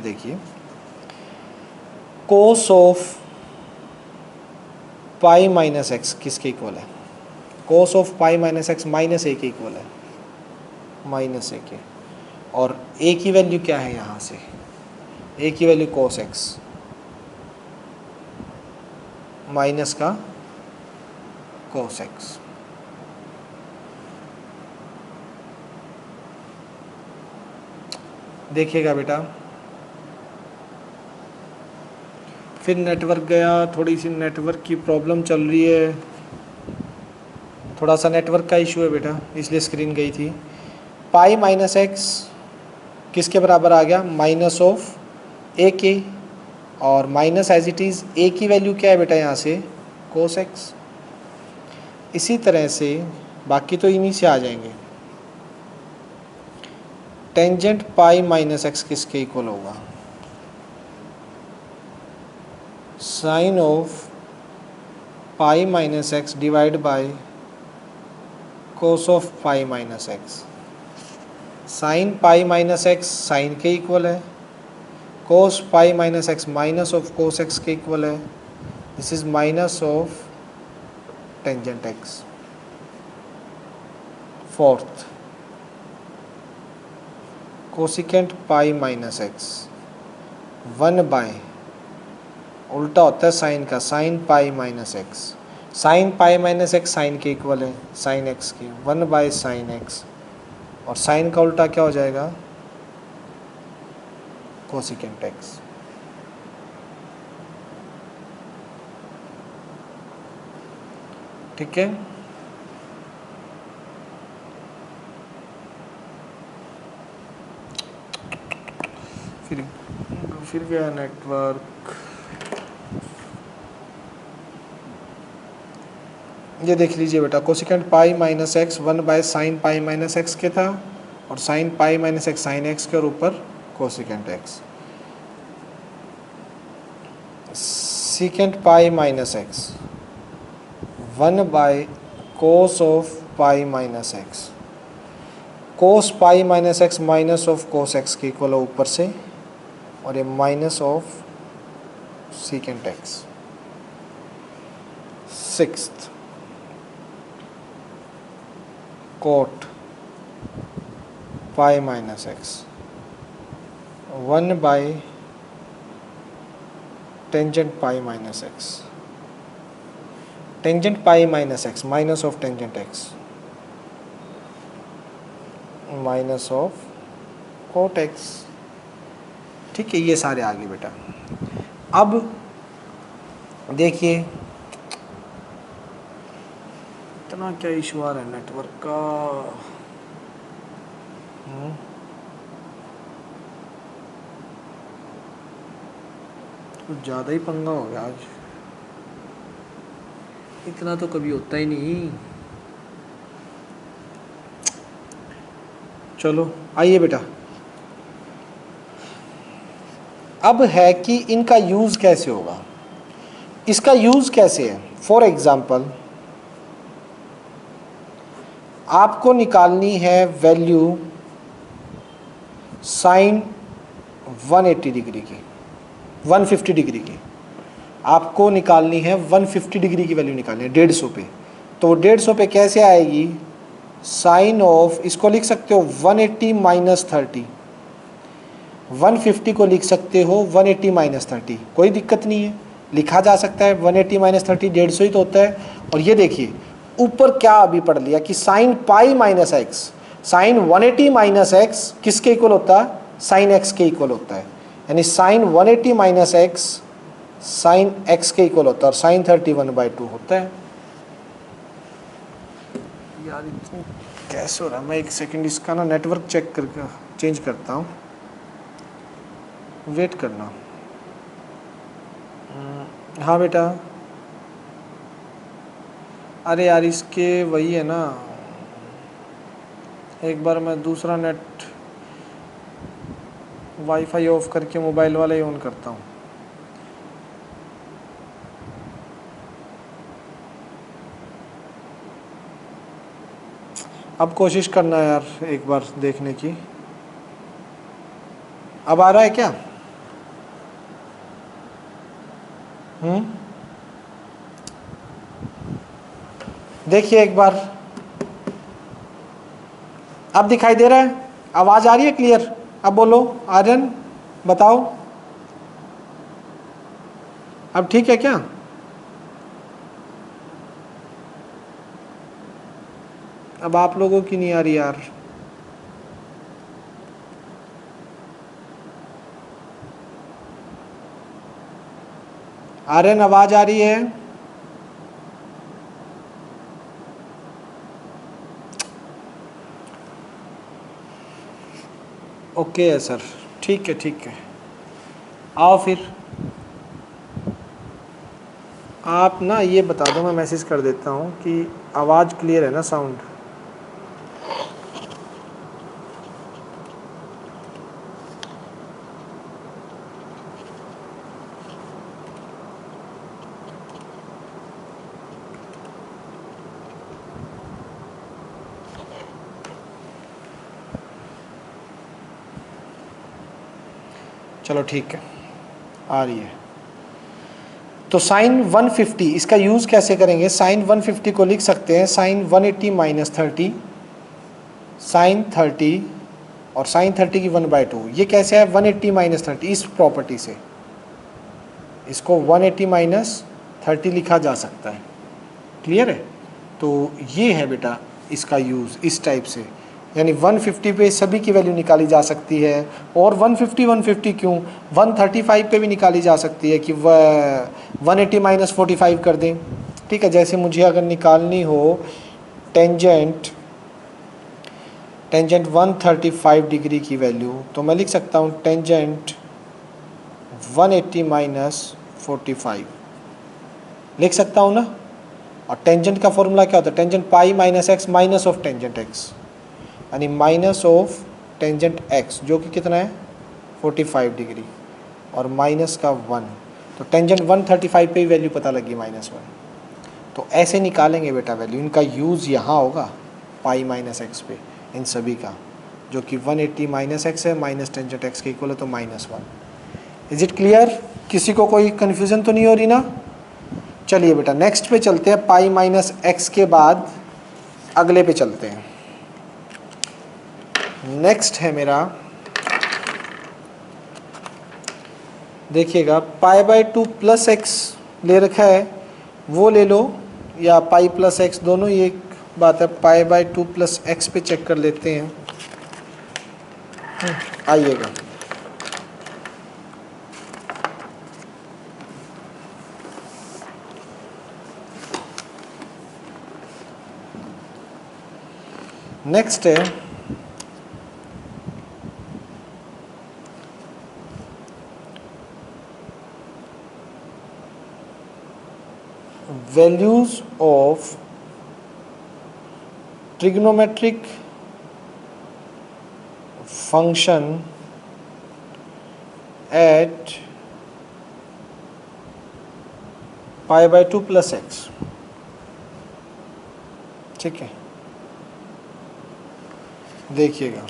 देखिए, कोस ऑफ पाई माइनस एक्स किसके इक्वल है? Cos of pi minus x -a के इक्वल है, -a के। और a की वैल्यू क्या है यहाँ से? ए की वैल्यू cos x माइनस का cos x। देखिएगा बेटा, फिर नेटवर्क गया, थोड़ी सी नेटवर्क की प्रॉब्लम चल रही है, थोड़ा सा नेटवर्क का इशू है बेटा, इसलिए स्क्रीन गई थी। पाई माइनस एक्स किसके बराबर आ गया, माइनस ऑफ ए के, और minus as it is A की वैल्यू क्या है बेटा यहाँ से, कोस एक्स। इसी तरह से बाकी तो इन्हीं से आ जाएंगे। टेंजेंट पाई माइनस एक्स किसके इक्वल होगा, sine of pi minus x divide by cos of pi minus x. Sine pi minus x sine के इक्वल है, cos pi minus x minus of cos x के equal है। This is minus of tangent x. Fourth, cosecant pi minus x 1 by, उल्टा होता है sine का, sine pi minus x. Sine pi minus x sine के equal है, sine x की, 1 by sine x, और साइन का उल्टा क्या हो जाएगा, कोसिकेंट एक्स। ठीक है, फिर गया नेटवर्क। ये देख लीजिए बेटा, cosecant pi minus x 1 by sine pi minus x के था, और sine pi minus x sine x के, और ऊपर cosecant x. Secant pi minus x 1 bye cos of pi minus x. Cos pi minus x minus of cos x के equal है ऊपर से, और ये minus of secant x. Sixth, coat pi minus x 1 by tangent pi minus x. Tangent pi minus x minus of tangent x, minus of cot x. ठीक है, ये सारे आ गए बेटा। अब देखिए, इतना क्या इशू आ रहा है नेटवर्क का। कुछ ज़्यादा ही पंगा हो गया आज, इतना तो कभी होता ही नहीं। चलो आइए बेटा, अब है कि इनका यूज़ कैसे होगा। इसका यूज़ कैसे है, फॉर एग्ज़ाम्पल आपको निकालनी है वैल्यू साइन 180 डिग्री की, 150 डिग्री की। आपको निकालनी है 150 डिग्री की वैल्यू निकालनी है 150 पे। तो 150 पे कैसे आएगी, साइन ऑफ, इसको लिख सकते हो 180 माइनस 30, 150 को लिख सकते हो 180 माइनस 30, कोई दिक्कत नहीं है, लिखा जा सकता है। 180 माइनस 30 150 ही तो होता है। और ये देखिए ऊपर क्या अभी पढ़ लिया कि sine pi minus x, sine 180 minus x किसके इक्वल होता है, साइन एक्स के इक्वल होता है। यानी sine 180 minus x sine x के इक्वल होता है, और साइन 30 1/2 होता है। यार कैसे हो रहा है, मैं एक सेकंड इसका ना नेटवर्क चेक करके चेंज करता हूँ, वेट करना। हाँ बेटा, अरे यार इसके वही है ना, एक बार मैं दूसरा नेट वाईफाई ऑफ करके मोबाइल वाला ही ऑन करता हूँ। अब कोशिश करना यार एक बार देखने की। अब आ रहा है क्या? देखिए एक बार, अब दिखाई दे रहा है, आवाज़ आ रही है क्लियर? अब बोलो आर्यन, बताओ अब ठीक है क्या? अब आप लोगों की नहीं आ रही यार। आर्यन आवाज आ रही है? ओके है सर, ठीक है ठीक है, आओ फिर। आप ना ये बता दो, मैं मैसेज कर देता हूँ कि आवाज़ क्लियर है ना, साउंड? चलो ठीक है, आ रही है। तो साइन 150 इसका यूज़ कैसे करेंगे? साइन 150 को लिख सकते हैं साइन 180 माइनस 30 साइन 30 और साइन 30 की 1/2। ये कैसे है 180 माइनस 30? इस प्रॉपर्टी से इसको 180 माइनस 30 लिखा जा सकता है। क्लियर है? तो ये है बेटा इसका यूज़ इस टाइप से, यानी 150 पे सभी की वैल्यू निकाली जा सकती है। और 150 क्यों, 135 पे भी निकाली जा सकती है कि 180 माइनस 45 कर दें। ठीक है, जैसे मुझे अगर निकालनी हो टेंजेंट 135 डिग्री की वैल्यू, तो मैं लिख सकता हूँ टेंजेंट 180 माइनस 45 लिख सकता हूँ ना। और टेंजेंट का फॉर्मूला क्या होता है? Tangent pi minus x minus of tangent x, यानी माइनस ऑफ टेंजेंट एक्स जो कि कितना है 45 डिग्री और माइनस का 1, तो टेंजेंट 135 पे ही वैल्यू पता लगी -1। तो ऐसे निकालेंगे बेटा वैल्यू, इनका यूज़ यहाँ होगा पाई माइनस एक्स पे इन सभी का, जो कि 180 माइनस एक्स है माइनस टेंजेंट एक्स के इक्वल है, तो -1। Is it clear? किसी को कोई कन्फ्यूज़न तो नहीं हो रही ना? चलिए बेटा नेक्स्ट पे चलते हैं, पाई माइनस एक्स के बाद अगले पे चलते हैं। नेक्स्ट है मेरा, देखिएगा पाई/2 प्लस एक्स ले रखा है, वो ले लो, या पाई प्लस एक्स, दोनों ही एक बात है। पाई/2 प्लस एक्स पे चेक कर लेते हैं। आइएगा, नेक्स्ट है values of trigonometric function at pi by two plus x. ठीक है, देखिएगा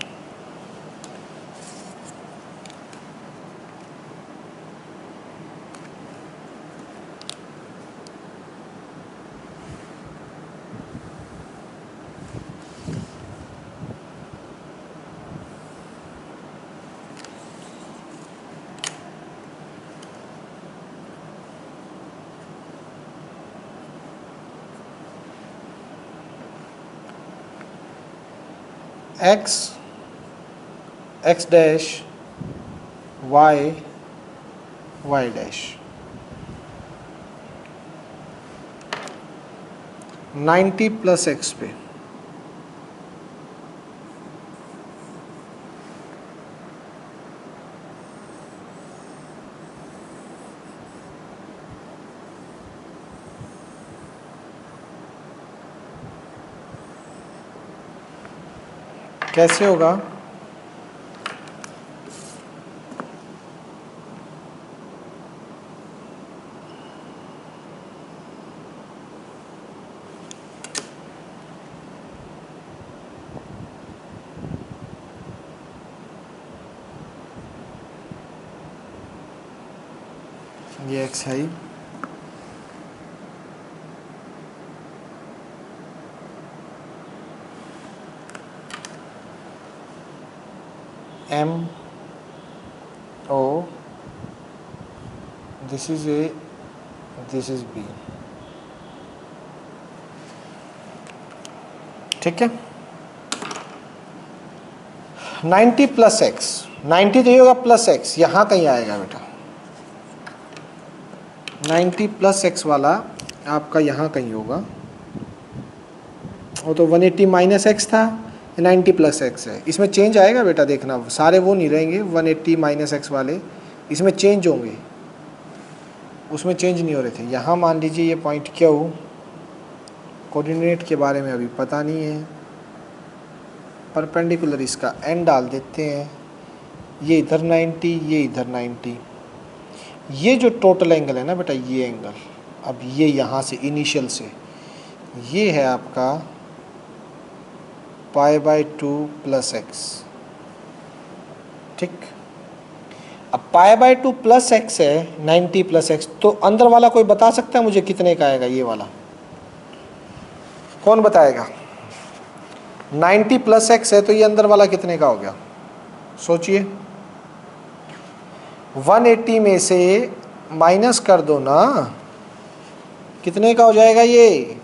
x dash y dash 90 plus x पे कैसे होगा? ये एक्स है ही, M O, this is a this is B. ठीक है, 90 प्लस एक्स, 90 तो ये होगा प्लस एक्स, यहां कहीं आएगा बेटा 90 प्लस एक्स वाला आपका यहां कहीं होगा। वो तो 180 माइनस एक्स था, 90 प्लस एक्स है, इसमें चेंज आएगा बेटा, देखना सारे वो नहीं रहेंगे 180 माइनस एक्स वाले, इसमें चेंज होंगे, उसमें चेंज नहीं हो रहे थे। यहाँ मान लीजिए ये पॉइंट क्यू, कोऑर्डिनेट के बारे में अभी पता नहीं है, परपेंडिकुलर इसका एन डाल देते हैं, ये इधर 90, ये इधर 90, ये जो टोटल एंगल है ना बेटा ये एंगल, अब ये यहाँ से इनिशियल से ये है आपका π/2 प्लस एक्स। ठीक, अब π/2 प्लस एक्स है 90 प्लस एक्स, तो अंदर वाला कोई बता सकता है मुझे कितने का आएगा? ये वाला कौन बताएगा? 90 प्लस एक्स है तो ये अंदर वाला कितने का हो गया? सोचिए, 180 में से माइनस कर दो ना, कितने का हो जाएगा ये?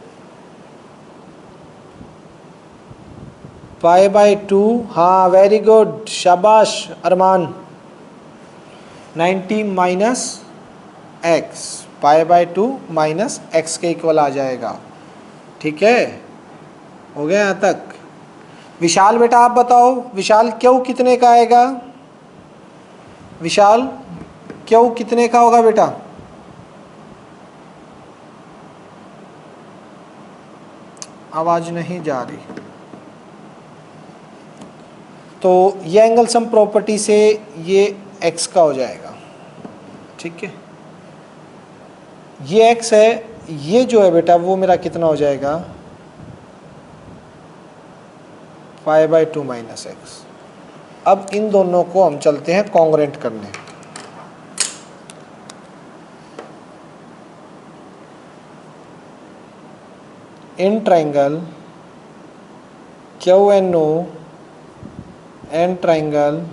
π/2, हाँ वेरी गुड, शाबाश अरमान, 90 माइनस एक्स, π/2 माइनस एक्स के इक्वल आ जाएगा। ठीक है, हो गया यहाँ तक? विशाल बेटा आप बताओ, विशाल क्यू कितने का आएगा? विशाल क्यू कितने का होगा बेटा? आवाज नहीं जा रही। तो ये एंगल सम प्रॉपर्टी से ये x का हो जाएगा। ठीक है, ये x है, ये जो है बेटा वो मेरा कितना हो जाएगा? π/2 माइनस एक्स। अब इन दोनों को हम चलते हैं कॉन्ग्रेंट करने। In triangle QNO and triangle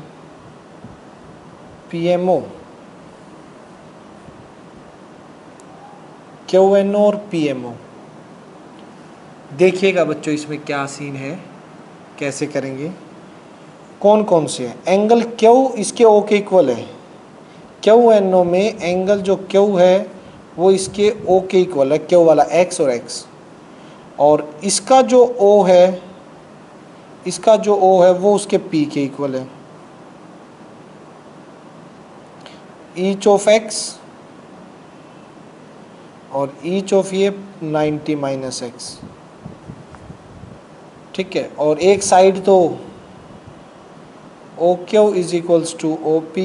PMO, QNO और PMO, देखिएगा बच्चों इसमें क्या सीन है, कैसे करेंगे, कौन कौन से हैं। एंगल Q इसके O के इक्वल है, QNO में एंगल जो Q है वो इसके O के इक्वल है, Q वाला X और X, और इसका जो O है, इसका जो O है वो उसके P के इक्वल है। ईच ऑफ X और ईच ऑफ ये 90 माइनस एक्स। ठीक है, और एक साइड तो OQ is equals to OP,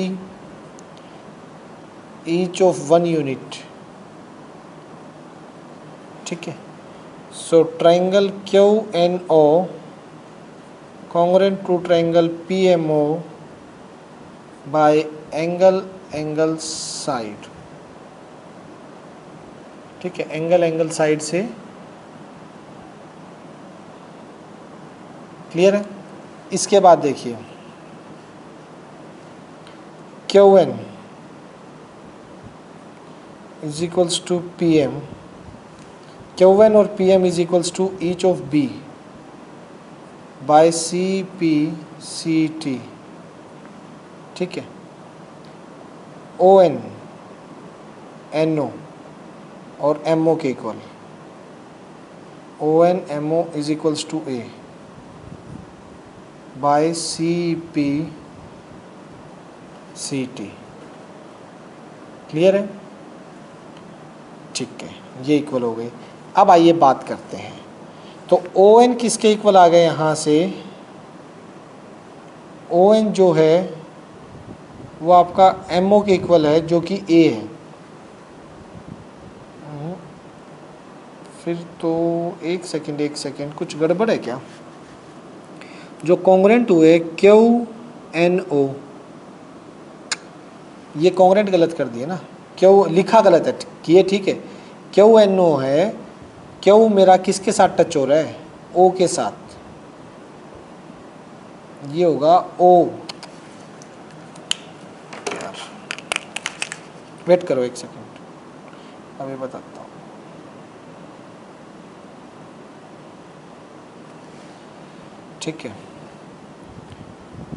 each of 1 unit. ठीक है, so triangle QNO congruent to triangle PMO by angle side। ठीक है, एंगल साइड से क्लियर है। इसके बाद देखिए QN is equals to PM, QN और PM is equals to each of B by CP/CT। ठीक है, ON NO और MO के equal, ON MO is equals to A by CP/CT। Clear है? ठीक है, ये इक्वल हो गई। अब आइए बात करते हैं, तो ON किसके इक्वल आ गए? यहाँ से ON जो है वो आपका MO के इक्वल है जो कि A है। फिर तो एक सेकंड, कुछ गड़बड़ है क्या? जो कॉन्ग्रेंट हुए QNO, ये कॉन्ग्रेंट गलत कर दिए ना, क्यों लिखा गलत है, किए ठीक है। QNO है, क्यों मेरा किसके साथ टच हो रहा है? O के साथ, ये होगा O। यार वेट करो एक सेकंड, अभी बताता हूँ। ठीक है,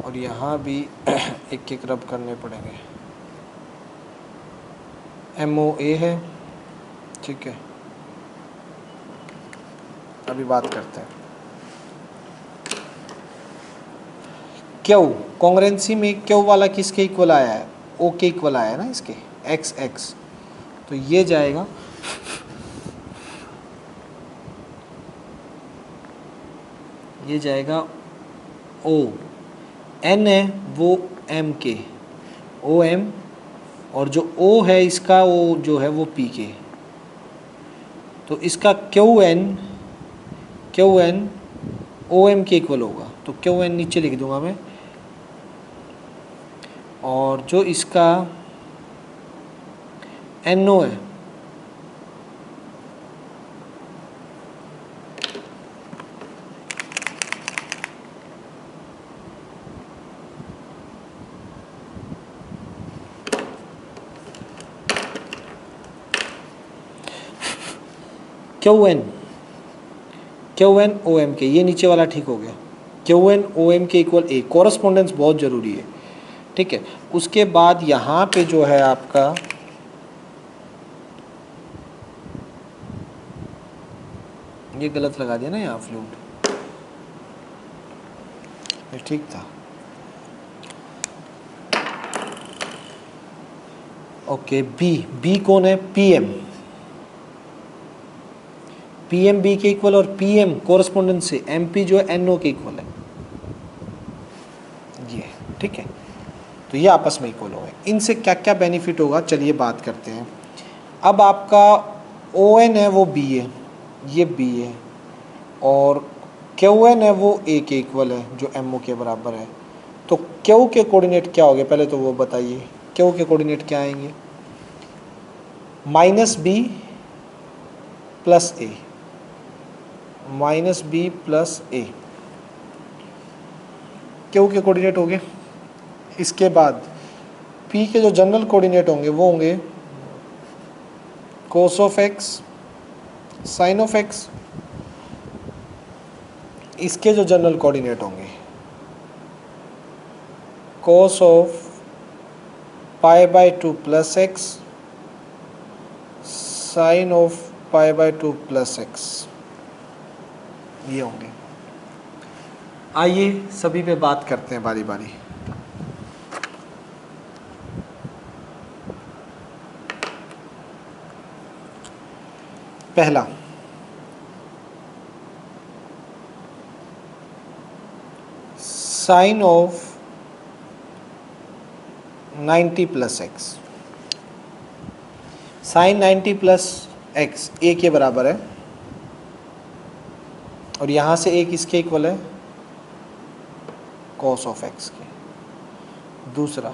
और यहाँ भी एक एक रब करने पड़ेंगे। MOA है, ठीक है। अभी बात करते हैं। क्यू कॉन्ग्रेंसी में क्यू वाला किसके इक्वल आया है? ओ के इक्वल आया है ना इसके, एक्स एक्स, तो ये जाएगा ओ, एन है वो एम के, ओ एम, और जो ओ है इसका वो जो है वो पी के, तो इसका क्यू एन ओ एम के इक्वल होगा, तो क्यू एन नीचे लिख दूंगा मैं, और जो इसका एन ओ है क्यू एन ओ एम के, ये नीचे वाला ठीक हो गया। क्यू एन ओ एम के इक्वल ए, कोरस्पोंडेंस बहुत ज़रूरी है, ठीक है। उसके बाद यहाँ पे जो है आपका ये गलत लगा दिया ना यहाँ फ्लूट, ये ठीक था। ओके, बी कौन है? पीएम बी के इक्वल, और पीएम कोरस्पोंडेंस से एमपी जो है एनओ के इक्वल है, ये ठीक है। तो ये आपस में इक्वल हो गए। इनसे क्या क्या बेनिफिट होगा चलिए बात करते हैं। अब आपका ओ एन है वो बी है, ये बी है, और क्यू एन है वो ए के इक्वल है जो एम ओ के बराबर है। तो क्यू के कोऑर्डिनेट क्या हो गए पहले तो वो बताइए, क्यू के कोऑर्डिनेट क्या आएंगे? -b प्लस ए, -b प्लस ए, क्यू के कोऑर्डिनेट हो गए। इसके बाद p के जो जनरल कोऑर्डिनेट होंगे वो होंगे cos of x, sin of x। इसके जो जनरल कोऑर्डिनेट होंगे cos of π/2 plus x, sin of π/2 plus x, ये होंगे। आइए सभी पे बात करते हैं बारी बारी। पहला sine of 90 plus x, sine 90 plus x A के बराबर है, और यहाँ से एक इसके इक्वल है cos ऑफ एक्स के। दूसरा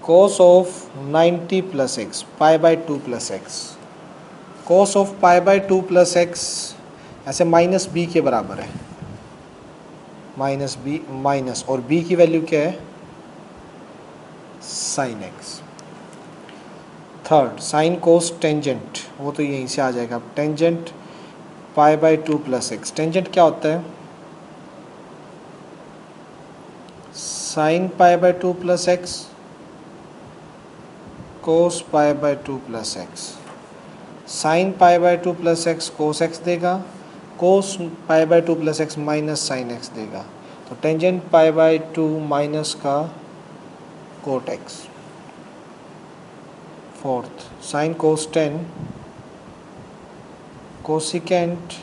cos of 90 plus x π/2 plus x, cos of π/2 plus x ऐसे -b के बराबर है, -b माइनस, और b की वैल्यू क्या है? sin x। Third sine cos tangent, वो तो यहीं से आ जाएगा, टेंजेंट π/2 प्लस एक्स। टेंजेंट क्या होता है? Sine π/2 plus x cos π/2 plus x. Sine π/2 plus x cos x देगा, cos π/2 plus x minus sine x देगा, तो टेंजेंट π/2 माइनस का cot x. Fourth sine cos 10 cosecant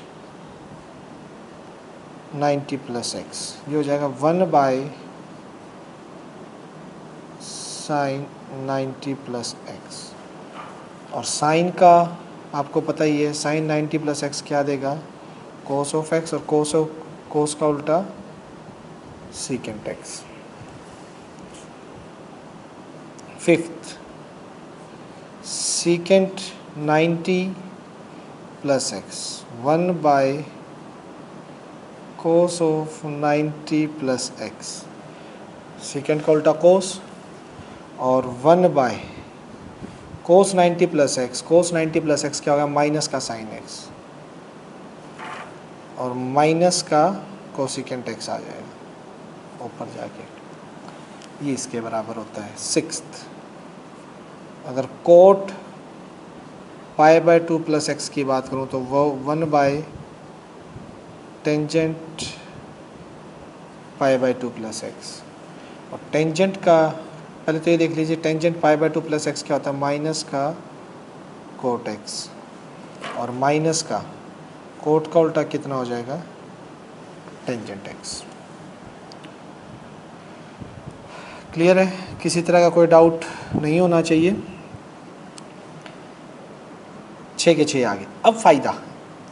90 plus x, ये हो जाएगा 1 साइन 90 प्लस एक्स। और साइन का आपको पता ही है, साइन 90 प्लस एक्स क्या देगा? कोस ऑफ एक्स, और कोस का उल्टा secant x. Fifth secant 90 plus x 1 cos of 90 plus x, secant का उल्टा कोस, और 1 कोस 90 plus x, cos 90 plus x क्या होगा, माइनस का साइन एक्स और माइनस का कोसिकेंट एक्स आ जाएगा ऊपर जाके, ये इसके बराबर होता है। सिक्स्थ, अगर coat pi by 2 plus x की बात करूँ तो वो 1 by tangent pi by 2 plus x, और टेंजेंट का पहले तो ये देख लीजिए, tangent pi by 2 plus x क्या होता है, माइनस का कोट एक्स, और माइनस का कोट का उल्टा कितना हो जाएगा, टेंजेंट एक्स। क्लियर है, किसी तरह का कोई डाउट नहीं होना चाहिए। 6 के 6 आगे। अब फ़ायदा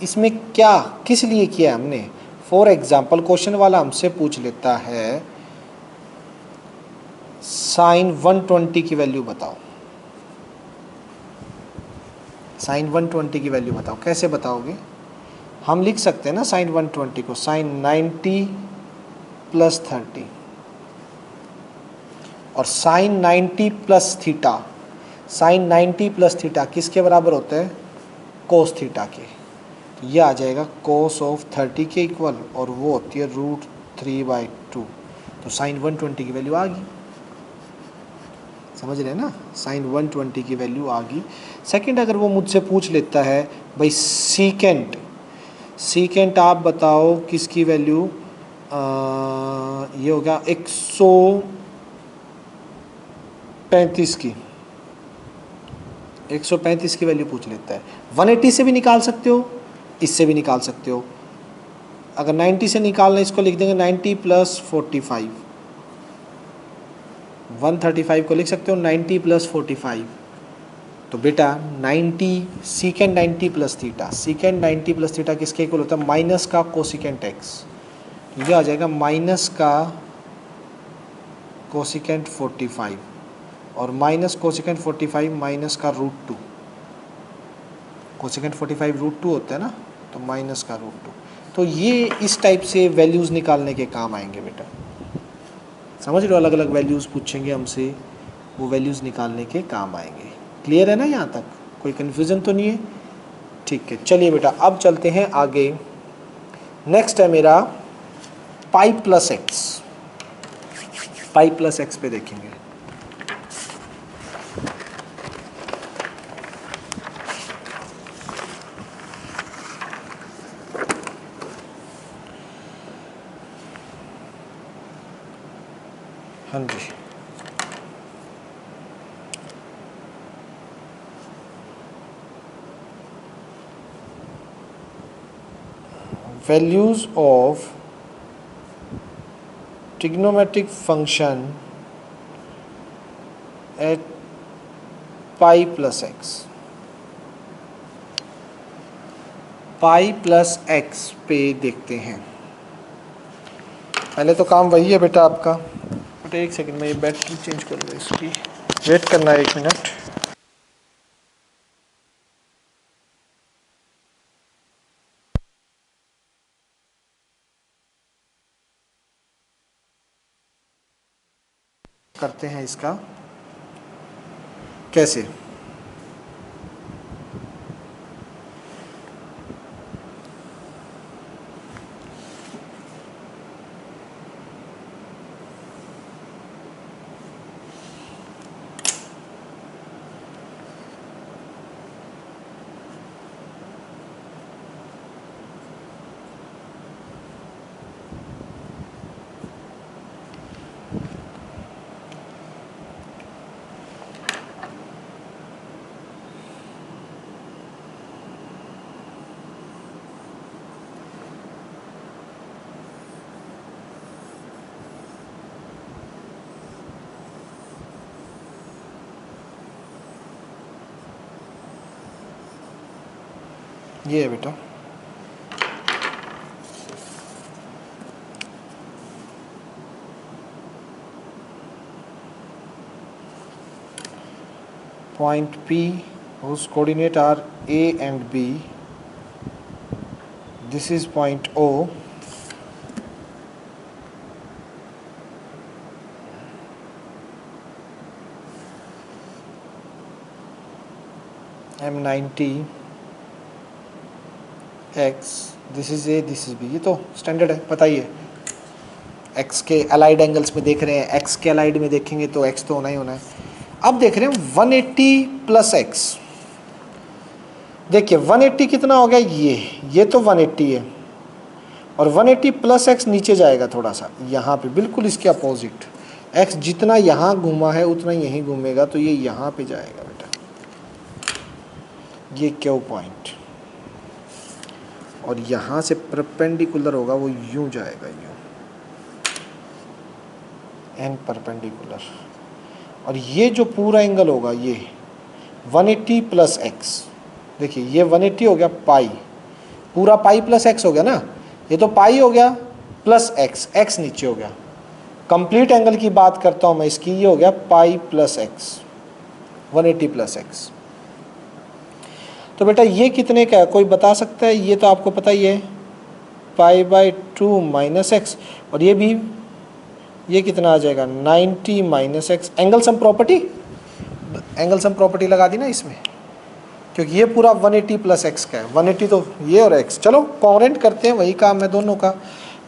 इसमें क्या किस लिए किया हमने, फॉर एग्जाम्पल क्वेश्चन वाला हमसे पूछ लेता है साइन 120 की वैल्यू बताओ, साइन 120 की वैल्यू बताओ, कैसे बताओगे, हम लिख सकते हैं ना साइन 120 को साइन 90 प्लस 30, और sine 90 plus theta, sine 90 plus theta किसके बराबर होता है, कोस थीटा के, तो यह आ जाएगा कोस ऑफ 30 के इक्वल, और वो होती है √3/2, तो साइन 120 की वैल्यू आ गई, समझ रहे हैं ना, साइन 120 की वैल्यू आ गई। सेकंड, अगर वो मुझसे पूछ लेता है भाई सीकेंट, सीकेंट आप बताओ किसकी वैल्यू, ये होगा 135 की, 135 की वैल्यू पूछ लेता है। 180 से भी निकाल सकते हो, इससे भी निकाल सकते हो। अगर 90 से निकालना, इसको लिख देंगे 90 प्लस 45, 135 को लिख सकते हो 90 प्लस 45, तो बेटा 90 सीकेंड 90 प्लस थीटा, सीकेंड 90 प्लस थीटा किसके इक्वल होता है, माइनस का कोसिकेंट एक्स, ये आ जाएगा माइनस का कोसिकेंट 45, और माइनस कोसिकेंट 45 माइनस का √2, कोसिकेंट 45 √2 होता है ना, तो माइनस का √2। तो ये इस टाइप से वैल्यूज़ निकालने के काम आएंगे बेटा, समझ लो, अलग अलग वैल्यूज़ पूछेंगे हमसे, वो वैल्यूज़ निकालने के काम आएंगे। क्लियर है ना, यहाँ तक कोई कन्फ्यूज़न तो नहीं है, ठीक है। चलिए बेटा अब चलते हैं आगे। नेक्स्ट है मेरा pi plus x, pi plus x पे देखेंगे। हाँ जी, values of trigonometric function at pi plus x, pi plus x पे देखते हैं। पहले तो काम वही है बेटा आपका, बेटा एक सेकंड में ये बैटरी चेंज कर दो इसकी, वेट करना है 1 मिनट। करते हैं इसका कैसे, ये है बेटा, point P whose coordinate are A and B, this is point O, m90 x, this is A, this is B, ये तो स्टैंडर्ड है, पता ही है। x के अलाइड एंगल्स में देख रहे हैं, x के अलाइड में देखेंगे तो x तो होना ही होना है। अब देख रहे हैं 180 प्लस x, देखिए 180 कितना हो गया, ये तो 180 है, और 180 प्लस x नीचे जाएगा थोड़ा सा यहाँ पे, बिल्कुल इसके अपोजिट। x जितना यहाँ घूमा है उतना यहीं घूमेगा, तो ये यहाँ पे जाएगा बेटा, ये क्यू पॉइंट, और यहाँ से परपेंडिकुलर होगा, वो यूं जाएगा, यूं एन परपेंडिकुलर, और ये जो पूरा एंगल होगा ये 180 प्लस x, देखिए ये 180 हो गया पाई, पूरा पाई प्लस x हो गया ना, ये तो पाई हो गया प्लस x नीचे हो गया। कंप्लीट एंगल की बात करता हूँ मैं इसकी, ये हो गया pi plus x, 180 plus x। तो बेटा ये कितने का है, कोई बता सकता है? ये तो आपको पता ही है, पाई बाई 2 माइनस एक्स, और ये भी, ये कितना आ जाएगा 90 minus x. Angle sum property, angle sum property लगा दी ना इसमें, क्योंकि ये पूरा 180 प्लस एक्स का है, 180 तो ये और एक्स। चलो कॉन्ग्रुएंट करते हैं, वही काम है दोनों का।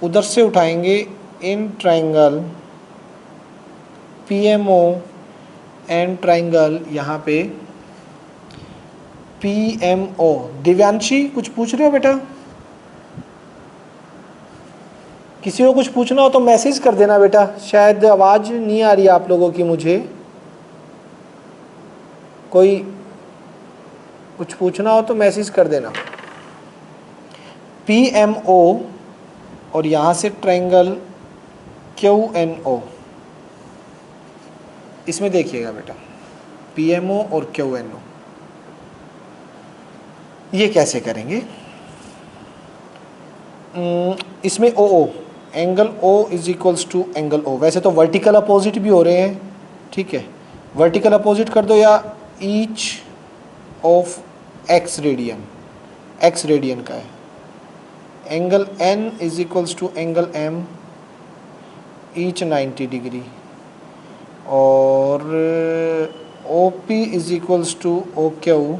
उधर से उठाएंगे इन ट्राइंगल PMO एंड ट्राइंगल यहाँ पे PMO। दिव्यांशी कुछ पूछ रहे हो बेटा? किसी को कुछ पूछना हो तो मैसेज कर देना बेटा, शायद आवाज़ नहीं आ रही आप लोगों की मुझे। कोई कुछ पूछना हो तो मैसेज कर देना। PMO और यहाँ से ट्रायंगल QNO, इसमें देखिएगा बेटा PMO और QNO, ये कैसे करेंगे? इसमें OO, angle O is equals to angle O। वैसे तो वर्टिकल अपोजिट भी हो रहे हैं, ठीक है, वर्टिकल अपोजिट कर दो, या each of x radian, x radian का है। Angle N is equals to angle M, each 90 degree, और OP is equals to OQ,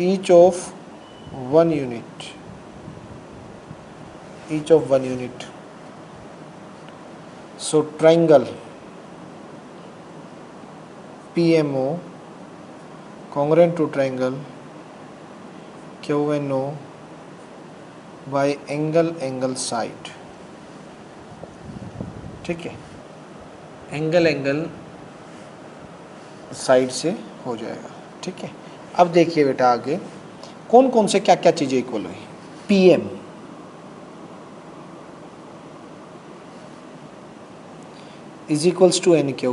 each of 1 unit, each of 1 unit. So triangle PMO congruent to triangle QNO by angle side, ठीक है, angle side से हो जाएगा, ठीक है। अब देखिए बेटा आगे कौन कौन से क्या क्या चीज़ें इक्वल हुई। PM is equals to NQ,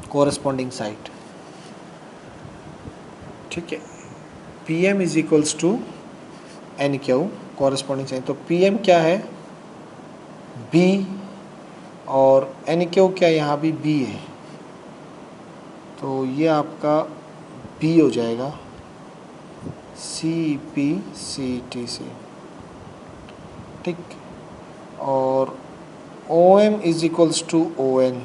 corresponding side, ठीक है। PM is equals to NQ, corresponding side। तो PM क्या है? B, और NQ क्या, यहाँ भी B है, तो ये आपका B हो जाएगा CPCT से, ठीक। और OM is equals to ON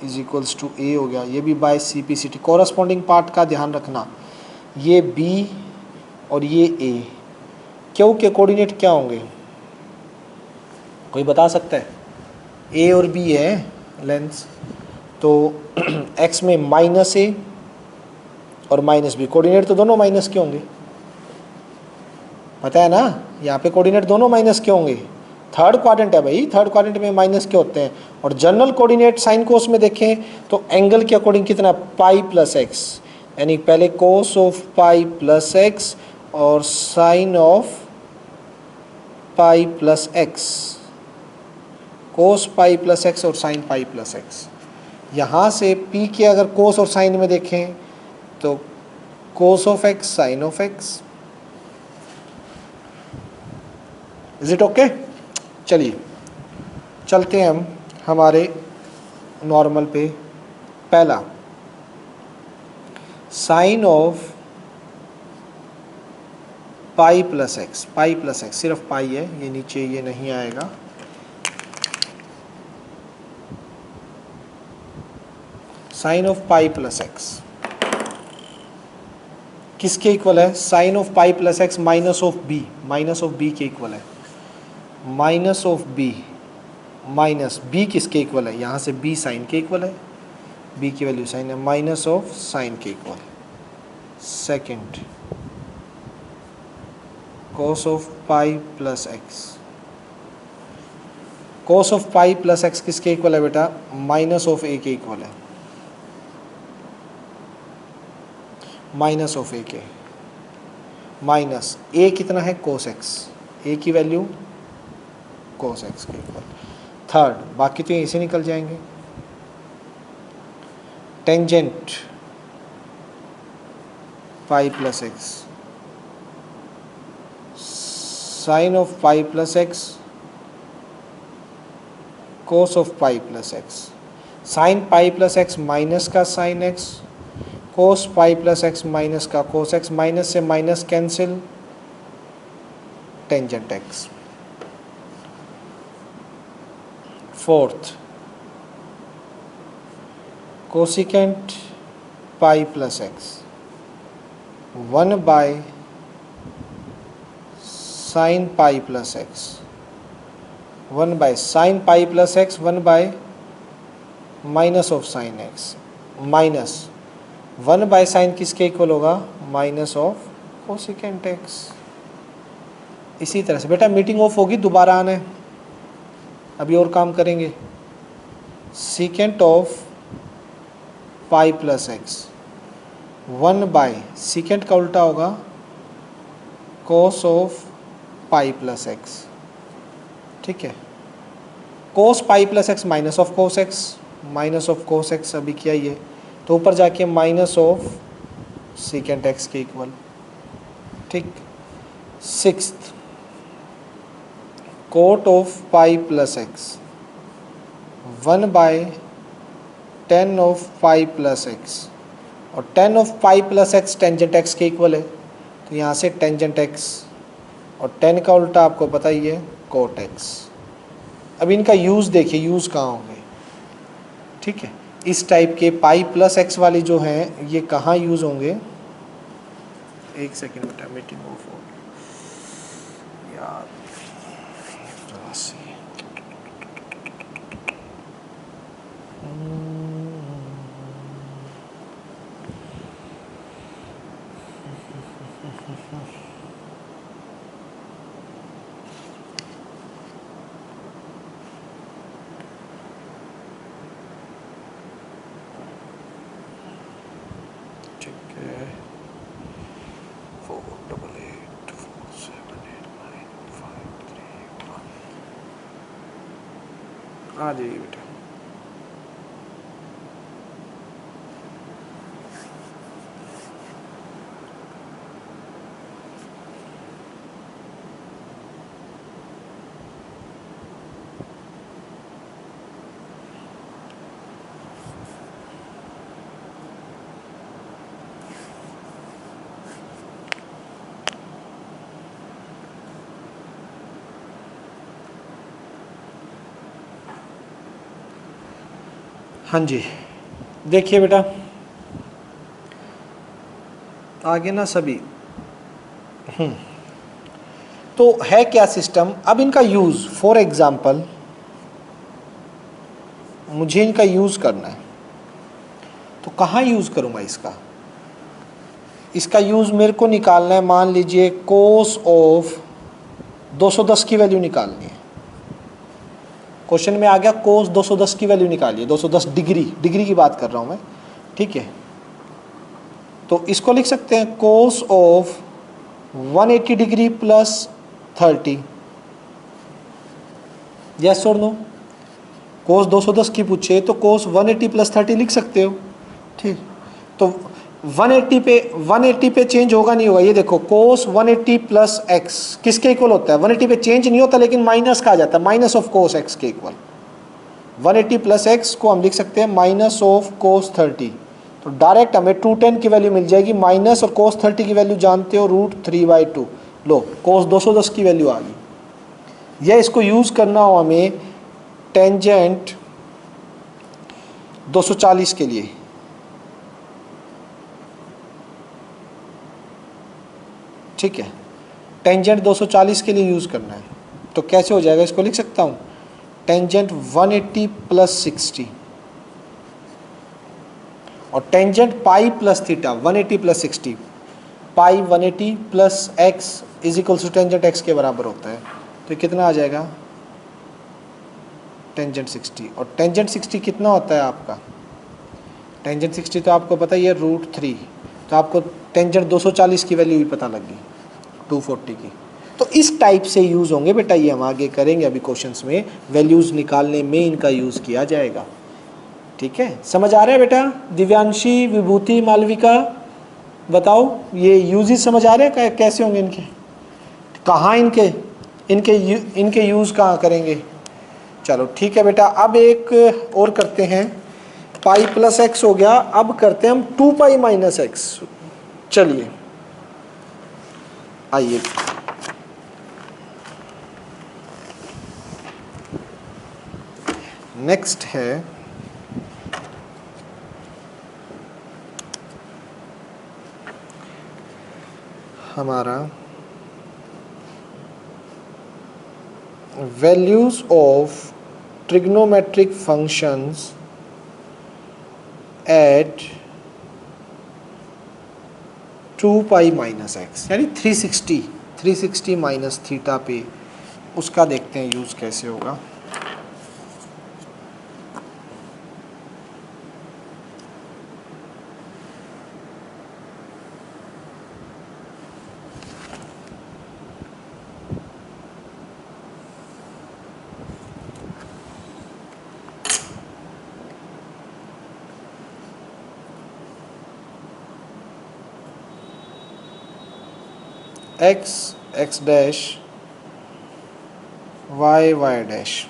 is equals to A हो गया, ये भी बाय CPCT। कॉरस्पॉन्डिंग पार्ट का ध्यान रखना, ये B और ये A, क्यों के कोऑर्डिनेट क्या होंगे, कोई बता सकता है? A और B है लेंस, तो x में -A और -B, कोऑर्डिनेट तो दोनों माइनस के होंगे, पता है ना, यहाँ पे कोऑर्डिनेट दोनों माइनस के होंगे। थर्ड क्वाड्रेंट है भाई, थर्ड क्वाड्रेंट में माइनस के होते हैं। और जनरल कोऑर्डिनेट साइन कोस में देखें तो एंगल के अकॉर्डिंग कितना, पाई प्लस एक्स, यानी पहले cos of pi plus x और sine of pi plus x, cos pi plus x और साइन पाई प्लस एक्स। यहाँ से पी के अगर कोस और साइन में देखें तो cos of x sine of x. Is it okay? चलिए चलते हैं हम हमारे नॉर्मल पे। पहला sine of pi plus x, pi plus x सिर्फ पाई है, ये नीचे ये नहीं आएगा। Sine of pi plus x किसके इक्वल है? Sine of pi plus x minus of B, minus of B के इक्वल है। Minus of B, minus B किसके इक्वल है? यहाँ से बी साइन के इक्वल है, बी की वैल्यू साइन है, माइनस ऑफ साइन के equal. Second cos of pi plus x, cos of pi plus x किसके इक्वल है बेटा? माइनस ऑफ ए के इक्वल है, माइनस ऑफ ए के, माइनस ए कितना है? cos एक्स, ए की वैल्यू cos एक्स के इक्वल। थर्ड, बाकी तो यहीं से निकल जाएंगे। Tangent pi plus x, sine of pi plus x, cos of pi plus x. Sine pi plus x minus का sine x, cos pi plus x minus का cos x, minus से minus cancel, tangent x. Fourth, cosecant pi plus x 1 by sine pi plus x, 1 by sine pi plus x, 1 bye minus of sine x, minus 1 by sign किसके equal होगा? Minus of cosecant x. इसी तरह से बेटा meeting of होगी, दोबारा आना है, अभी और काम करेंगे। Secant of pi plus x 1 by, secant का उल्टा होगा cos of pi plus x, ठीक है। Cos pi plus x minus of cos x, minus of cos x अभी किया ये, तो ऊपर जाके माइनस ऑफ सीकेंट एक्स के इक्वल, ठीक। Sixth, cot of pi plus x 1 by tan of pi plus x, और tan of pi plus x tangent x के इक्वल है, तो यहाँ से टेंजेंट एक्स, और टेन का उल्टा आपको पता ही है कोट एक्स। अब इनका यूज़ देखिए, यूज़ कहाँ होंगे, ठीक है। इस टाइप के पाई प्लस एक्स वाले जो हैं ये कहाँ यूज़ होंगे? एक सेकेंड बेटा, मीटिंग ऑफ हो गई यार, आ जाइए बेटा। हाँ जी, देखिए बेटा आगे ना सभी तो है क्या सिस्टम। अब इनका यूज़, फॉर एग्जांपल मुझे इनका यूज़ करना है, तो कहाँ यूज़ करूँगा इसका? इसका यूज़ मेरे को निकालना है, मान लीजिए कोस ऑफ 210 की वैल्यू निकालनी है। क्वेश्चन में आ गया कोस 210 की वैल्यू निकालिए, 210 डिग्री की बात कर रहा हूँ मैं, ठीक है। तो इसको लिख सकते हैं cos of 180 degree plus 30, yes और नो? कोस 210 की पूछे तो कोस 180 प्लस 30 लिख सकते हो, ठीक। तो 180 पे चेंज होगा नहीं होगा, ये देखो कोस 180 प्लस एक्स किसके इक्वल होता है? 180 पे चेंज नहीं होता लेकिन माइनस का आ जाता है, माइनस ऑफ कोस एक्स के इक्वल। 180 प्लस एक्स को हम लिख सकते हैं माइनस ऑफ कोस 30, तो डायरेक्ट हमें 210 की वैल्यू मिल जाएगी। माइनस और कोस 30 की वैल्यू जानते हो, √3/2। लो कोस 210 की वैल्यू आ गई। यह इसको यूज़ करना हो हमें टेंजेंट 240 के लिए, ठीक है, टेंजेंट 240 के लिए यूज़ करना है, तो कैसे हो जाएगा, इसको लिख सकता हूँ टेंजेंट 180 प्लस 60 और tangent pi plus theta 180 plus 60, pi 180 plus x is equals to tangent x के बराबर होता है, तो कितना आ जाएगा टेंजेंट 60। और टेंजेंट 60 कितना होता है आपका, टेंजेंट 60 तो आपको पता ही है √3, तो आपको टेंजेंट 240 की वैल्यू भी पता लग गई 240 की। तो इस टाइप से यूज़ होंगे बेटा, ये हम आगे करेंगे अभी क्वेश्चंस में, वैल्यूज़ निकालने में इनका यूज़ किया जाएगा। ठीक है, समझ आ रहा है बेटा? दिव्यांशी, विभूति, मालविका, बताओ ये यूजेस समझ आ रहे हैं कैसे होंगे इनके, कहाँ इनके इनके इनके यूज़ कहाँ करेंगे। चलो ठीक है बेटा, अब एक और करते हैं, पाई प्लस एक्स हो गया, अब करते हैं हम 2 पाई माइनस एक्स। चलिए आइए, नेक्स्ट है हमारा values of trigonometric functions eight 2 pi minus x, यानी 360 माइनस थीटा पे, उसका देखते हैं यूज़ कैसे होगा। x डैश y डैश,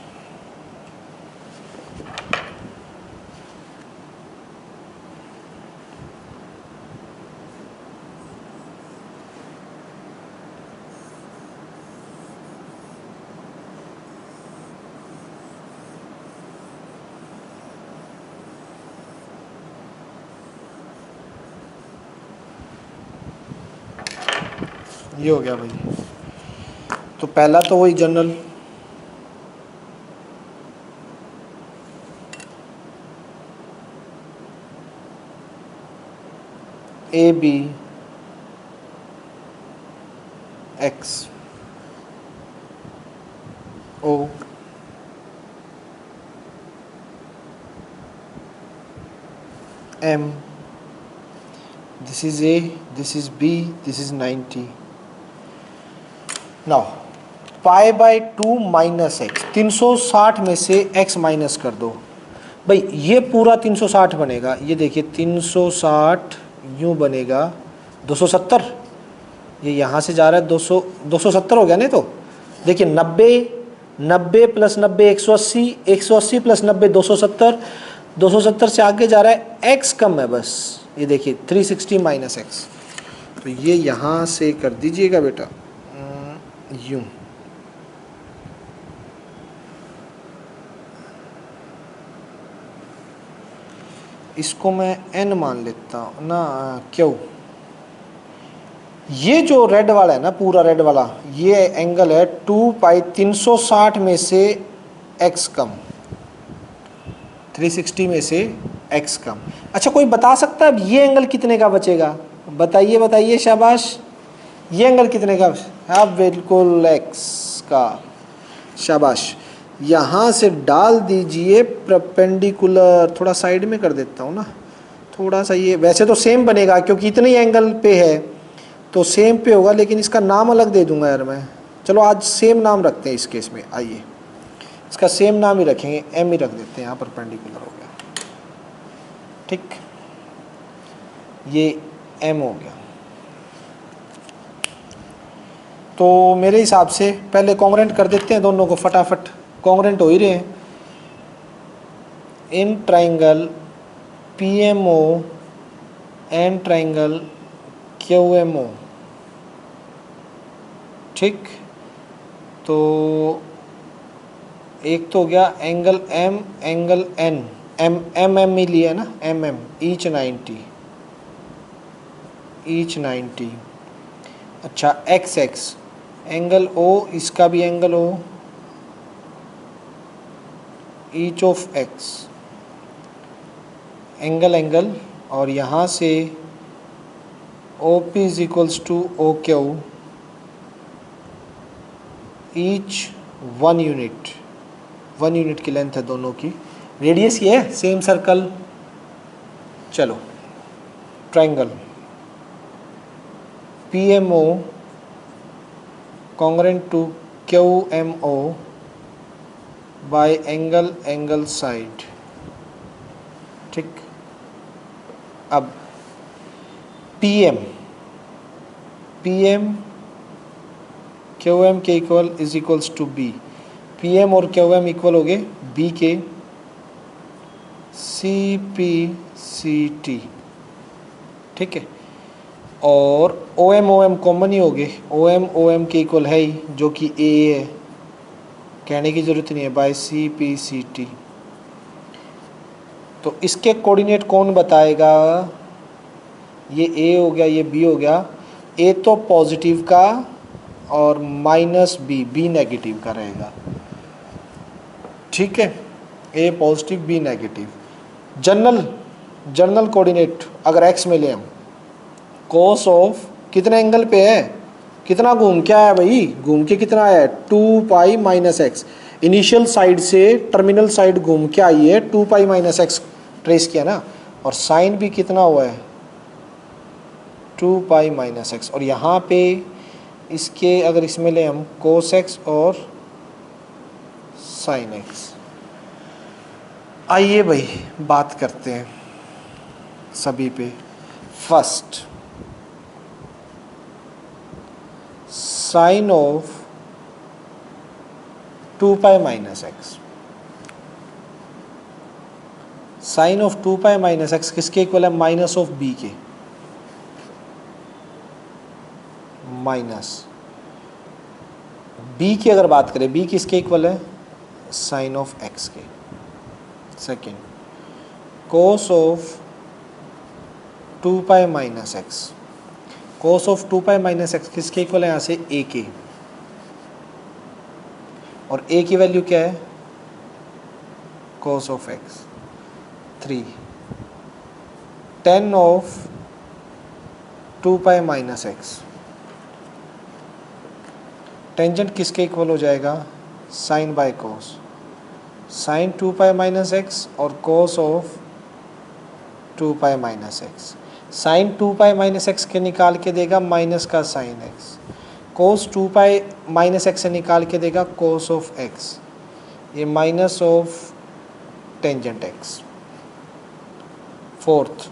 ये हो गया भाई। तो पहला तो वही general A B X O M, this is A, this is B, this is 90। Now pi by 2 minus x, 360 में से x माइनस कर दो भाई, ये पूरा 360 बनेगा, ये देखिए 360 यूँ बनेगा 270, ये यहाँ से जा रहा है 270 हो गया नहीं, तो देखिए 90 प्लस 90 180, 180 प्लस 90 270, 270 से आगे जा रहा है, x कम है बस, ये देखिए 360 माइनस एक्स, तो ये यहाँ से कर दीजिएगा बेटा यूँ, इसको मैं n मान लेता हूँ ना, क्यों, ये जो रेड वाला है ना, पूरा रेड वाला, ये एंगल है 2 पाई 360 में से x कम, 360 में से x कम। अच्छा कोई बता सकता है अब ये एंगल कितने का बचेगा, बताइए बताइए, शाबाश, ये एंगल कितने का, आप बिल्कुल x का, शाबाश, यहाँ से डाल दीजिए परपेंडिकुलर, थोड़ा साइड में कर देता हूँ ना, थोड़ा सा, ये वैसे तो सेम बनेगा क्योंकि इतने ही एंगल पे है तो सेम पे होगा, लेकिन इसका नाम अलग दे दूंगा यार मैं, चलो आज सेम नाम रखते हैं इस केस में, आइए इसका सेम नाम ही रखेंगे, एम ही रख देते हैं, यहाँ परपेंडिकुलर हो गया, ठीक, ये एम हो गया। तो मेरे हिसाब से पहले कॉन्ग्रेंट कर देते हैं दोनों को फटाफट, कॉन्ग्रेंट हो ही रहे हैं। इन triangle PMO and triangle QMO, ठीक, तो एक तो हो गया angle M, angle N, MM ही लिया ना, MM ईच 90, अच्छा एक्स एक्स एंगल ओ, इसका भी angle O, each of x angle angle, और यहाँ से O P is equals to O Q, ईच 1 यूनिट की लेंथ है दोनों की, रेडियस ये है सेम सर्कल। चलो triangle P M O congruent to Q M O by angle angle side, ठीक। अब पी एम क्यू एम के equal is equals to B, P M और क्यू एम इक्वल हो गए बी के सी पी सी टी, ठीक है। और ओ एम कॉमन ही हो गए, ओ एम के इक्वल है ही, जो कि ए है, कहने की ज़रूरत नहीं है, by C P C T. तो इसके कोऑर्डिनेट कौन बताएगा? ये ए हो गया, ये बी हो गया। ए तो पॉजिटिव का और माइनस बी नेगेटिव का रहेगा, ठीक है। A positive B negative. General coordinate अगर एक्स में ले हम, कोस ऑफ कितने एंगल पे है, कितना घूम के आया भाई, घूम के कितना आया है 2 pi minus x. Initial side से टर्मिनल साइड घूम के आई है 2 पाई माइनस एक्स ट्रेस किया ना, और साइन भी कितना हुआ है 2 पाई माइनस एक्स। और यहाँ पे इसके अगर इसमें ले हम कोस एक्स और साइन एक्स। आइए भाई बात करते हैं सभी पे। First sine of 2 pi minus x, sine of 2 pi minus x किसके इक्वल है? माइनस ऑफ बी के, माइनस बी की अगर बात करें, बी किसके इक्वल है? साइन ऑफ एक्स के। Second cos of 2 pi minus x, cos of 2 pi minus x किसके इक्वल है? यहाँ से ए के, और ए की वैल्यू क्या है? Cos of x. 3 tan of 2 pi minus x, tangent किसके इक्वल हो जाएगा? Sine by cos, sine 2 pi minus x और cos of 2 pi minus x. Sine 2 pi minus x के निकाल के देगा माइनस का sine x, cos 2 pi minus x से निकाल के देगा कोस ऑफ एक्स, ये minus of tangent x. Fourth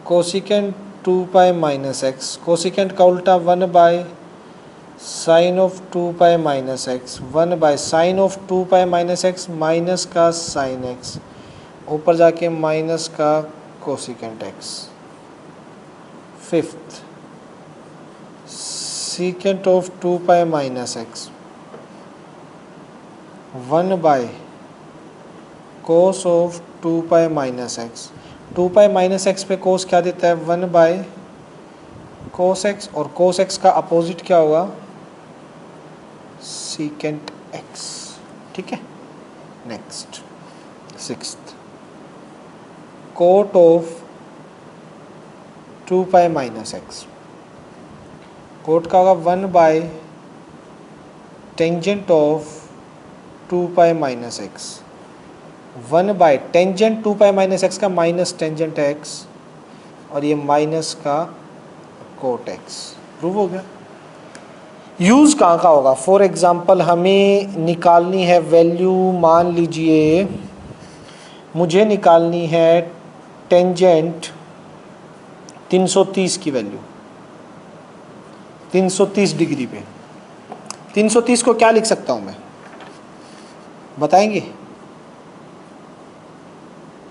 cosecant 2 pi minus x, cosecant का उल्टा 1 by sine of 2 pi minus x, 1 by sine of 2 pi minus x minus का sine x, ऊपर जाके माइनस का cosecant X. Fifth secant of 2 pi minus x, 1 bye cos of 2 pi minus x, 2 pi minus X पे कोस क्या देता है? 1 by cos x, और cos x का अपोजिट क्या होगा? सीकेंट एक्स, ठीक है। Next sixth cot of 2 pi minus x, cot का होगा 1 by tangent of 2 pi minus x, 1 by tangent 2 pi minus x का माइनस टेंजेंट एक्स, और ये माइनस का कोट एक्स। प्रूव हो गया। यूज़ कहाँ का होगा? फॉर एग्जाम्पल हमें निकालनी है वैल्यू, मान लीजिए मुझे निकालनी है टेंजेंट 330 की वैल्यू, 330 डिग्री पे। 330 को क्या लिख सकता हूँ मैं, बताएंगे?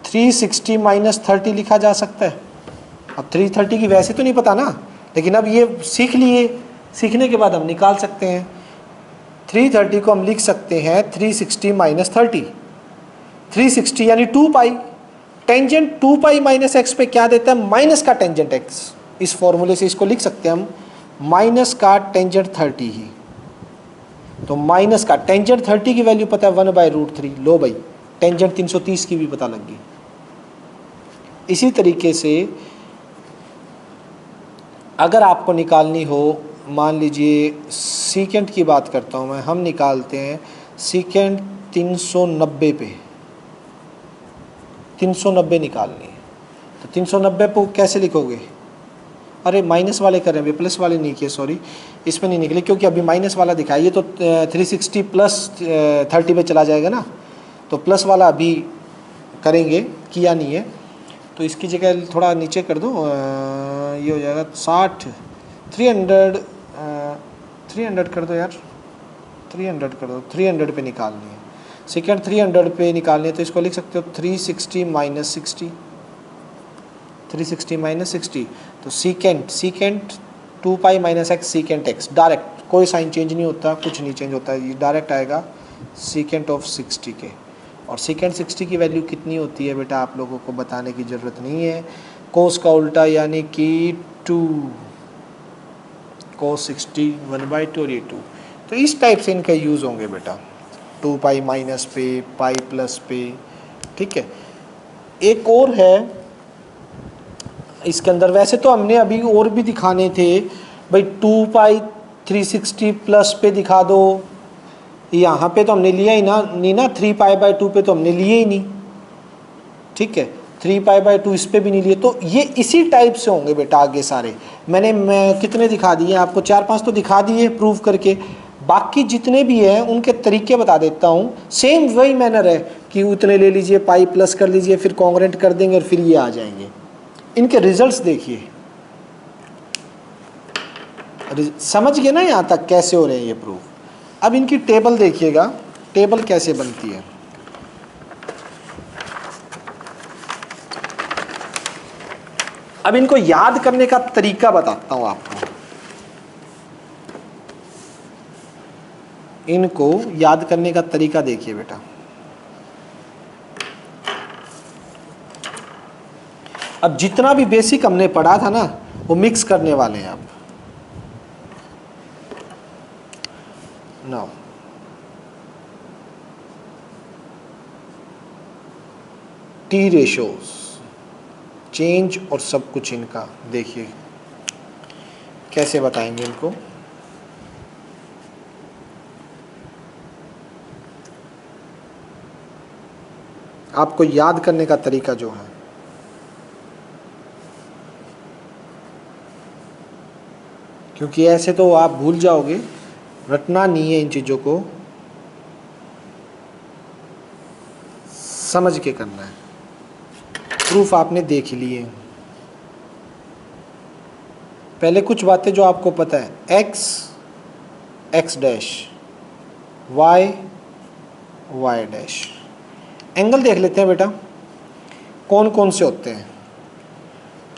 360 माइनस 30 लिखा जा सकता है। अब 330 की वैसे तो नहीं पता ना, लेकिन अब ये सीख लिए, सीखने के बाद हम निकाल सकते हैं। 330 को हम लिख सकते हैं 360 माइनस 30, 360 यानी 2 पाई। टेंजेंट 2 पाई माइनस एक्स पे क्या देता है? माइनस का टेंजेंट एक्स, इस फॉर्मूले से इसको लिख सकते हैं हम, माइनस का टेंजेंट 30 ही, तो माइनस का टेंजेंट 30 की वैल्यू पता है 1/√3। लो भाई, टेंजेंट 330 की भी पता लग गई। इसी तरीके से अगर आपको निकालनी हो, मान लीजिए सीकेंट की बात करता हूँ मैं, हम निकालते हैं सीकेंट 390 पे, 390 निकालनी है, तो 390 को कैसे लिखोगे? अरे माइनस वाले कर रहे हैं, प्लस वाले नहीं किए, सॉरी, इसमें नहीं निकले क्योंकि अभी माइनस वाला दिखाइए तो 360 प्लस 30 पे चला जाएगा ना, तो प्लस वाला अभी करेंगे, किया नहीं है, तो इसकी जगह थोड़ा नीचे कर दो, ये हो जाएगा 60, 300 कर दो यार, 300 कर दो, 300 पे निकालनी है सेकेंड, 300 पे निकालनी है, तो इसको लिख सकते हो 360 माइनस 60, 360 माइनस 60, तो secant 2 pi minus x secant x, direct, कोई साइन चेंज नहीं होता, कुछ नहीं चेंज होता, ये डायरेक्ट आएगा सीकेंट ऑफ 60 के। और सीकेंट 60 की वैल्यू कितनी होती है बेटा, आप लोगों को बताने की ज़रूरत नहीं है, कोस का उल्टा यानी कि 2, कोस 60 1/2 और ये 2, तो इस टाइप से इनके यूज़ होंगे बेटा, 2 पाई माइनस पे, पाई प्लस पे, ठीक है। एक और है इसके अंदर, वैसे तो हमने अभी और भी दिखाने थे भाई, 2 पाई 360 प्लस पे दिखा दो, यहाँ पे तो हमने लिया ही ना, नहीं ना, 3π/2 पे तो हमने लिए ही नहीं, ठीक है, 3π/2 इस पे भी नहीं लिए, तो ये इसी टाइप से होंगे बेटा आगे सारे। मैं कितने दिखा दिए आपको, 4-5 तो दिखा दिए प्रूव करके, बाकी जितने भी हैं उनके तरीके बता देता हूँ। सेम वही मैनर है कि उतने ले लीजिए, पाई प्लस कर लीजिए, फिर कॉन्ग्रेंट कर देंगे और फिर ये आ जाएंगे। इनके रिजल्ट्स देखिए, समझ गए ना यहाँ तक कैसे हो रहे हैं ये प्रूफ। अब इनकी टेबल देखिएगा, टेबल कैसे बनती है। अब इनको याद करने का तरीका बताता हूं आपको, इनको याद करने का तरीका देखिए बेटा। अब जितना भी बेसिक हमने पढ़ा था ना, वो मिक्स करने वाले हैं अब। नाउ टी रेशोज, चेंज और सब कुछ इनका देखिए कैसे बताएंगे इनको। आपको याद करने का तरीका जो है, क्योंकि ऐसे तो आप भूल जाओगे, रटना नहीं है इन चीज़ों को, समझ के करना है। प्रूफ आपने देख लिए, पहले कुछ बातें जो आपको पता है, x dash, y dash. Angle देख लेते हैं बेटा कौन कौन से होते हैं।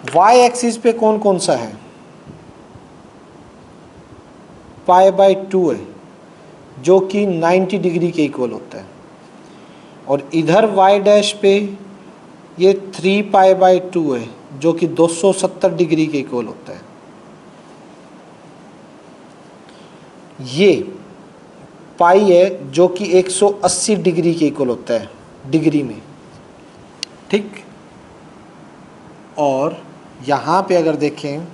y एक्सिस पे कौन कौन सा है, π/2 है जो कि 90 डिग्री के इक्वल होता है, और इधर y डैश पे ये 3π/2 है जो कि 270 डिग्री के इक्वल होता है। ये पाई है जो कि 180 डिग्री के इक्वल होता है डिग्री में, ठीक। और यहाँ पे अगर देखें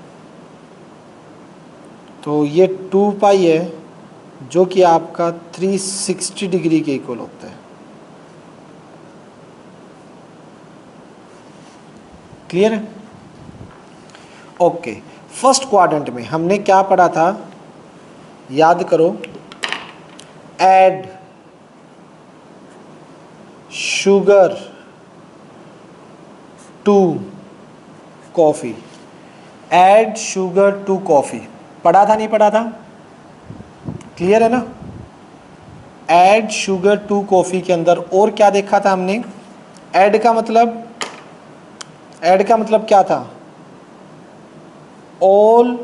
तो ये 2 पाई है जो कि आपका 360 डिग्री के इक्वल होता है। क्लियर है? ओके, फर्स्ट क्वाड्रेंट में हमने क्या पढ़ा था, याद करो, add sugar to coffee, add sugar to coffee, पढ़ा था नहीं पढ़ा था? क्लियर है ना? ऐड शुगर टू कॉफ़ी के अंदर और क्या देखा था हमने, ऐड का मतलब क्या था, ऑल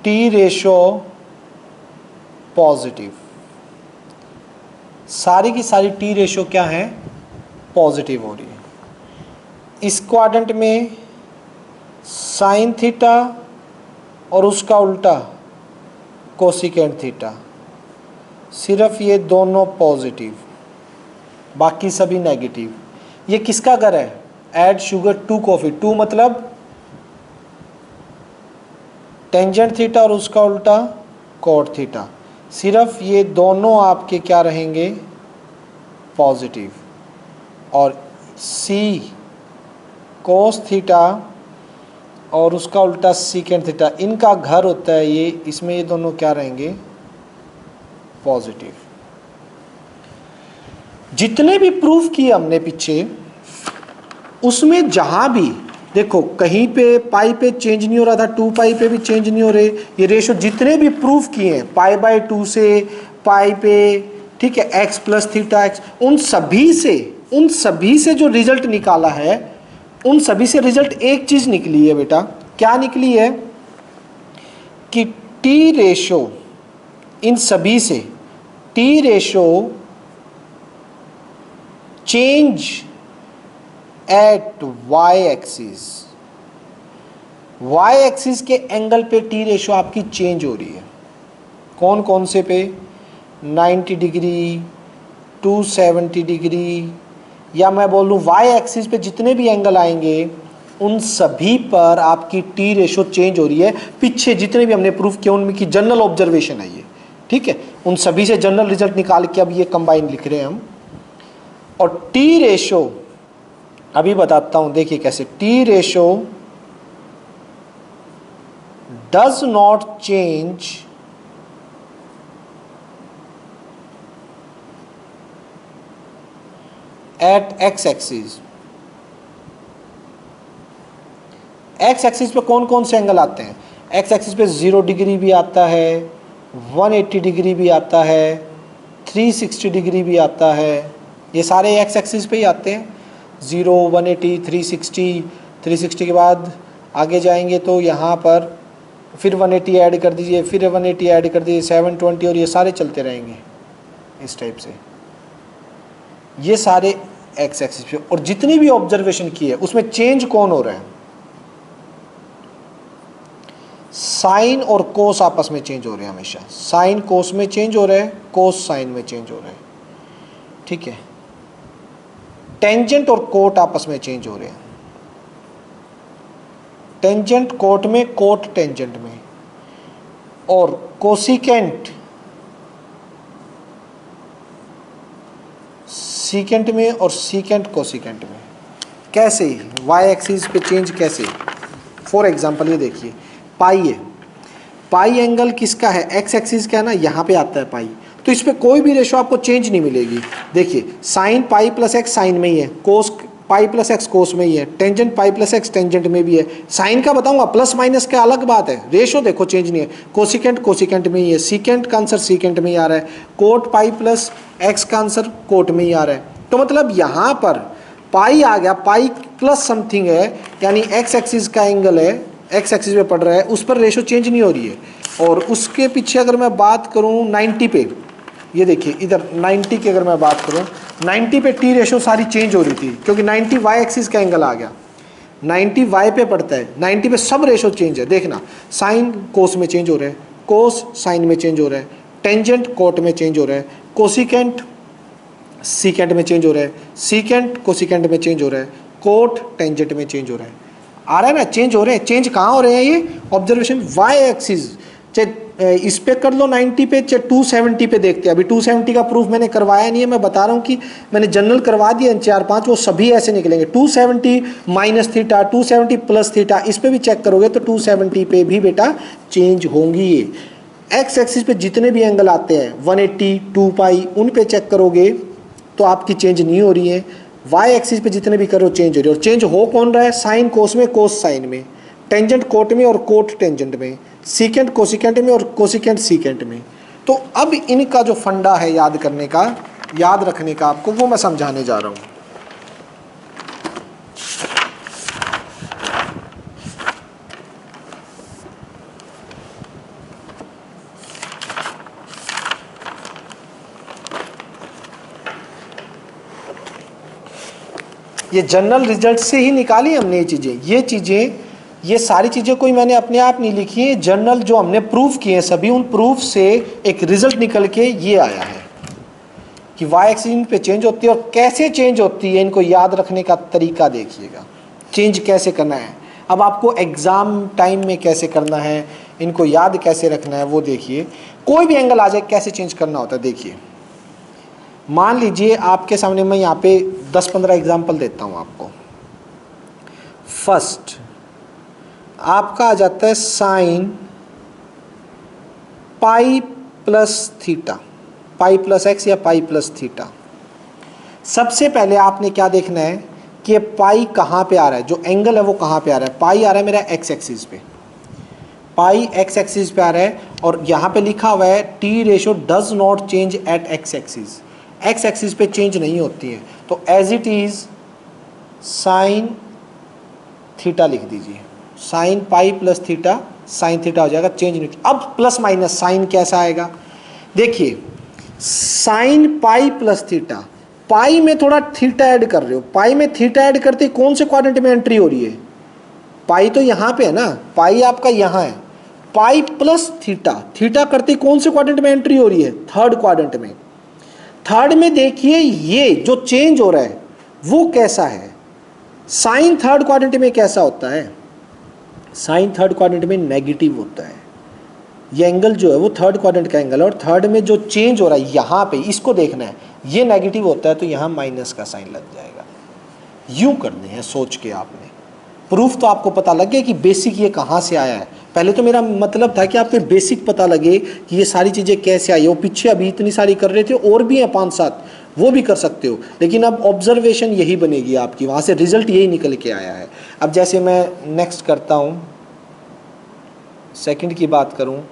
टी रेशो पॉजिटिव, सारी की सारी टी रेशो क्या है, पॉजिटिव हो रही है। इस क्वाड्रेंट में साइन थीटा और उसका उल्टा कोसिकेंट थीटा, सिर्फ ये दोनों पॉजिटिव, बाकी सभी नेगेटिव। ये किसका घर है? Add sugar to coffee, to मतलब टेंजेंट थीटा और उसका उल्टा कॉट थीटा, सिर्फ ये दोनों आपके क्या रहेंगे? पॉजिटिव। और सी कोस थीटा और उसका उल्टा सीकेंट थीटा, इनका घर होता है ये, इसमें ये दोनों क्या रहेंगे? पॉजिटिव। जितने भी प्रूफ किए हमने पीछे, उसमें जहां भी देखो कहीं पे पाई पे चेंज नहीं हो रहा था, 2 पाई पे भी चेंज नहीं हो रहे, ये रेशो जितने भी प्रूफ किए हैं पाई बाय 2 से पाई पे, ठीक है, x प्लस थीटा एक्स, उन सभी से जो रिजल्ट निकाला है, उन सभी से रिजल्ट एक चीज निकली है बेटा। क्या निकली है? कि टी रेशो, इन सभी से T ratio change at y axis, y axis के एंगल पे टी रेशो आपकी चेंज हो रही है। कौन कौन से पे? 90 डिग्री, 270 डिग्री, या मैं बोल लूँ वाई एक्सिस पे जितने भी एंगल आएंगे उन सभी पर आपकी टी रेशो चेंज हो रही है। पीछे जितने भी हमने प्रूफ किया उनमें की जनरल ऑब्जर्वेशन है ये, ठीक है। उन सभी से जनरल रिजल्ट निकाल के अब ये कंबाइन लिख रहे हैं हम। और टी रेशो अभी बताता हूं, देखिए कैसे। T ratio does not change at x axis. X axis पे कौन कौन से एंगल आते हैं? एक्स एक्सिस पे 0 डिग्री भी आता है, 180 डिग्री भी आता है, 360 डिग्री भी आता है। ये सारे एक्स एक्सिस पे ही आते हैं। 0, 180, 360, 360 के बाद आगे जाएंगे तो यहाँ पर फिर 180 ऐड कर दीजिए, फिर 180 ऐड कर दीजिए, 720, और ये सारे चलते रहेंगे इस टाइप से। ये सारे एक्स एक्सिस पे। और जितनी भी ऑब्जर्वेशन की है उसमें चेंज कौन हो रहा है? साइन और कोस आपस में चेंज हो रहे हैं हमेशा। साइन कोस में चेंज हो रहा है, कोस साइन में चेंज हो रहा है, ठीक है। टेंजेंट और कोट आपस में चेंज हो रहे हैं। टेंजेंट कोट में, कोट टेंजेंट में, और कोसिकेंट सीकेंट में, और सीकेंट कोसिकेंट में। कैसे? वाई एक्सिस पे चेंज कैसे? फॉर एग्जांपल ये देखिए, पाई है, पाई एंगल किसका है? एक्स एक्सिस का है ना, यहाँ पे आता है पाई, तो इस पे कोई भी रेशो आपको चेंज नहीं मिलेगी। देखिए sine pi plus x sine में ही है, कोस पाई प्लस एक्स कोस में ही है, tangent pi plus x tangent में भी है। साइन का बताऊंगा, प्लस माइनस का अलग बात है, रेशो देखो चेंज नहीं है। कोसिकेंट कोसिकेंट में ही है, सीकेंट का आंसर सीकेंट में ही आ रहा है, कोट पाई प्लस एक्स का आंसर कोट में ही आ रहा है। तो मतलब यहाँ पर पाई आ गया, पाई प्लस समथिंग है, यानी एक्स एक्सिस का एंगल है, एक्स एक्सिस पे पड़ रहा है, उस पर रेशो चेंज नहीं हो रही है। और उसके पीछे अगर मैं बात करूँ 90 पे, ये देखिए इधर 90 की अगर मैं बात करूँ, 90 पे टी रेशो सारी चेंज हो रही थी, क्योंकि 90 वाई एक्सिस का एंगल आ गया, 90 वाई पे पड़ता है, 90 पे सब रेशो चेंज है। देखना, साइन कोस में चेंज हो रहा है, कोस साइन में चेंज हो रहा है, टेंजेंट कोट में चेंज हो रहा है, कोसिकेंट सीकेंट में चेंज हो रहा है, सीकेंट कोसिकेंट में चेंज हो रहा है, कोट टेंजेंट में चेंज हो रहा है। आ रहा है ना, चेंज हो रहे हैं। चेंज कहाँ हो रहे हैं? ये ऑब्जर्वेशन वाई एक्सिस, चाहे इस पे कर लो 90 पे, चाहे 270 पे देखते हैं। अभी 270 का प्रूफ मैंने करवाया नहीं है, मैं बता रहा हूँ कि मैंने जनरल करवा दिया 4-5, वो सभी ऐसे निकलेंगे। 270 माइनस थीटा, 270 प्लस थीटा, इस पे भी चेक करोगे तो 270 पे भी बेटा चेंज होंगी। ये एक्स एक्सिस पे जितने भी एंगल आते हैं 180, 2 पाई, उन पे चेक करोगे तो आपकी चेंज नहीं हो रही है। वाई एक्सिस पे जितने भी करो चेंज हो रही है। और चेंज हो कौन रहा है? साइन कोस में, कोस साइन में, टेंजेंट कोट में और कोट टेंजेंट में, सीकेंट कोसिकेंट में और कोसिकेंट सीकेंट में। तो अब इनका जो फंडा है याद करने का, याद रखने का आपको, वो मैं समझाने जा रहा हूँ। ये जनरल रिजल्ट से ही निकाली हमने ये चीज़ें। ये सारी चीज़ें कोई मैंने अपने आप नहीं लिखी है, जर्नल जो हमने प्रूफ किए हैं सभी, उन प्रूफ से एक रिजल्ट निकल के ये आया है कि वाई एक्सिस इन पे चेंज होती है। और कैसे चेंज होती है इनको याद रखने का तरीका देखिएगा, चेंज कैसे करना है। अब आपको एग्ज़ाम टाइम में कैसे करना है, इनको याद कैसे रखना है वो देखिए। कोई भी एंगल आ जाए कैसे चेंज करना होता है देखिए। मान लीजिए आपके सामने मैं यहाँ पे 10-15 एग्जाम्पल देता हूँ आपको। फर्स्ट आपका आ जाता है साइन पाई प्लस थीटा, पाई प्लस एक्स या पाई प्लस थीटा। सबसे पहले आपने क्या देखना है कि पाई कहाँ पे आ रहा है, जो एंगल है वो कहाँ पे आ रहा है। पाई आ रहा है मेरा एक्स एक्सिस पे, पाई एक्स एक्सिस पे आ रहा है और यहाँ पे लिखा हुआ है T ratio does not change at x axis, x axis पे चेंज नहीं होती है। तो as it is sine theta लिख दीजिए, sine pi plus theta sine theta हो जाएगा, चेंज नहीं। अब प्लस माइनस साइन कैसा आएगा देखिए, साइन पाई प्लस थीटा, पाई में थोड़ा थीटा ऐड कर रहे हो, पाई में थीटा ऐड करते कौन से क्वाड्रेंट में एंट्री हो रही है, पाई तो यहाँ पे है ना, पाई आपका यहाँ है। पाई प्लस थीटा, थीटा करते कौन से क्वाड्रेंट में एंट्री हो रही है, थर्ड क्वाड्रेंट में। थर्ड में देखिए ये जो चेंज हो रहा है वो कैसा है, साइन थर्ड क्वाड्रेंट में कैसा होता है, साइन थर्ड क्वाड्रेंट में नेगेटिव होता है। ये एंगल जो है वो थर्ड क्वाड्रेंट का एंगल है और थर्ड में जो चेंज हो रहा है यहाँ पे इसको देखना है, ये नेगेटिव होता है तो यहाँ माइनस का साइन लग जाएगा। यूं करने हैं सोच के आपने, प्रूफ तो आपको पता लग गया कि बेसिक ये कहाँ से आया है। पहले तो मेरा मतलब था कि आपको बेसिक पता लगे कि ये सारी चीज़ें कैसे आई। वो पीछे अभी इतनी सारी कर रहे थे, और भी हैं 5-7, वो भी कर सकते हो, लेकिन अब ऑब्जर्वेशन यही बनेगी आपकी, वहाँ से रिजल्ट यही निकल के आया है। अब जैसे मैं नेक्स्ट करता हूँ, सेकंड की बात करूँ,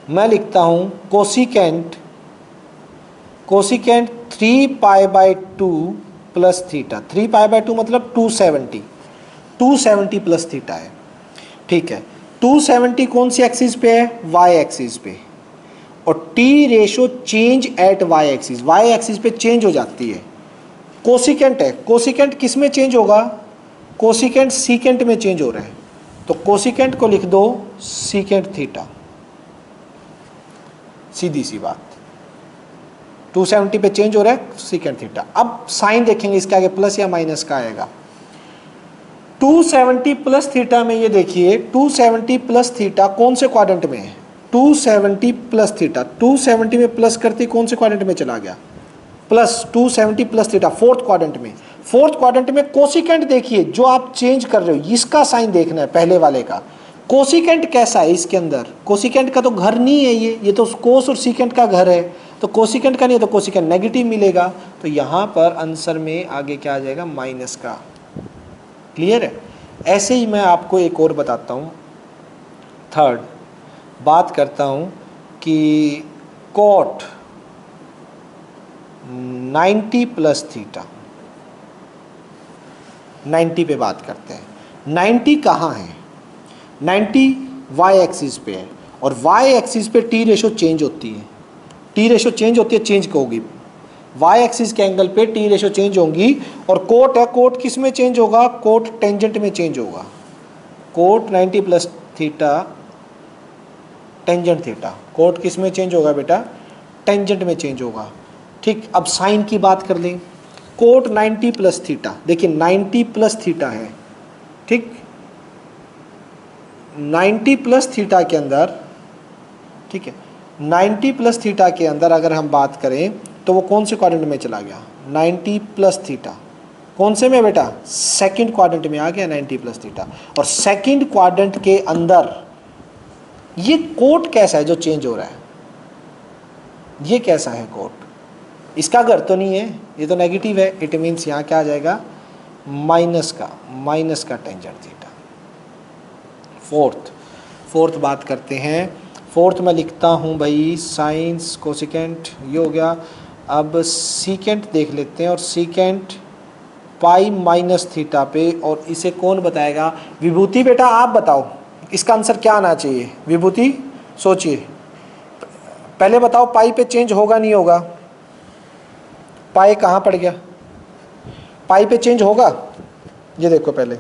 मैं लिखता हूँ कोसिकेंट, कोसिकेंट 3π/2 प्लस थीटा, 3π/2 मतलब 270, 270 प्लस थीटा है, ठीक है। 270 कौन सी एक्सिस पे है, वाई एक्सिस पे, और T ratio change at y axis, y axis पे चेंज हो जाती है। कोसिकेंट है, कोसिकेंट किस में चेंज होगा, कोसिकेंट सीकेंट में चेंज हो रहा है, तो कोसिकेंट को लिख दो सीकेंट थीटा, सीधी सी बात। 270 पे चेंज हो रहा है सीकेंट थीटा। अब साइन देखेंगे इसके आगे प्लस या माइनस का आएगा। 270 प्लस थीटा में ये देखिए 270 प्लस थीटा कौन से क्वाड्रेंट में है, 270 प्लस थीटा, 270 में प्लस करते कौन से क्वाड्रेंट में चला गया, plus 270 plus theta fourth quadrant में। फोर्थ क्वाड्रेंट में कोसिकेंट देखिए जो आप चेंज कर रहे हो इसका साइन देखना है पहले वाले का। कोसिकेंट कैसा है इसके अंदर, कोसिकेंट का तो घर नहीं है ये तो कोस और सीकेंट का घर है, तो कोसिकेंट का नहीं है तो कोसिकेंट नेगेटिव मिलेगा, तो यहाँ पर आंसर में आगे क्या आ जाएगा, माइनस का। क्लियर है। ऐसे ही मैं आपको एक और बताता हूँ, थर्ड बात करता हूँ कि कॉट 90 प्लस थीटा, 90 पे बात करते हैं। 90 कहाँ है, 90 वाई एक्सिस पे है और वाई एक्सिस पे टी रेशो चेंज होती है, टी रेशो चेंज होती है, चेंज होगी वाई एक्सिस के एंगल पे टी रेशो चेंज होंगी। और कोट है, कोट किस में चेंज होगा, कोट टेंजेंट में चेंज होगा, cot 90 plus theta tangent theta, cot किस में चेंज होगा बेटा, टेंजेंट में चेंज होगा। ठीक, अब साइन की बात कर लें, कोट 90 प्लस थीटा, देखिए 90 प्लस थीटा है, ठीक, 90 प्लस थीटा के अंदर, ठीक है, 90 प्लस थीटा के अंदर अगर हम बात करें तो वो कौन से क्वाड्रेंट में चला गया, 90 प्लस थीटा कौन से में बेटा, सेकंड क्वाड्रेंट में आ गया 90 प्लस थीटा। और सेकंड क्वाड्रेंट के अंदर ये कोट कैसा है जो चेंज हो रहा है, ये कैसा है कोट, इसका घर तो नहीं है, ये तो नेगेटिव है, इट मीन्स यहाँ क्या आ जाएगा, माइनस का टेंजेंट थीटा। फोर्थ बात करते हैं, फोर्थ में लिखता हूँ भाई साइंस कोसिकेंट, ये हो गया। अब सीकेंट देख लेते हैं, और सीकेंट पाई माइनस थीटा पे, और इसे कौन बताएगा, विभूति बेटा आप बताओ इसका आंसर क्या आना चाहिए, विभूति सोचिए पहले बताओ, पाई पे चेंज होगा नहीं होगा, पाई कहाँ पड़ गया, पाई पे चेंज होगा, ये देखो पहले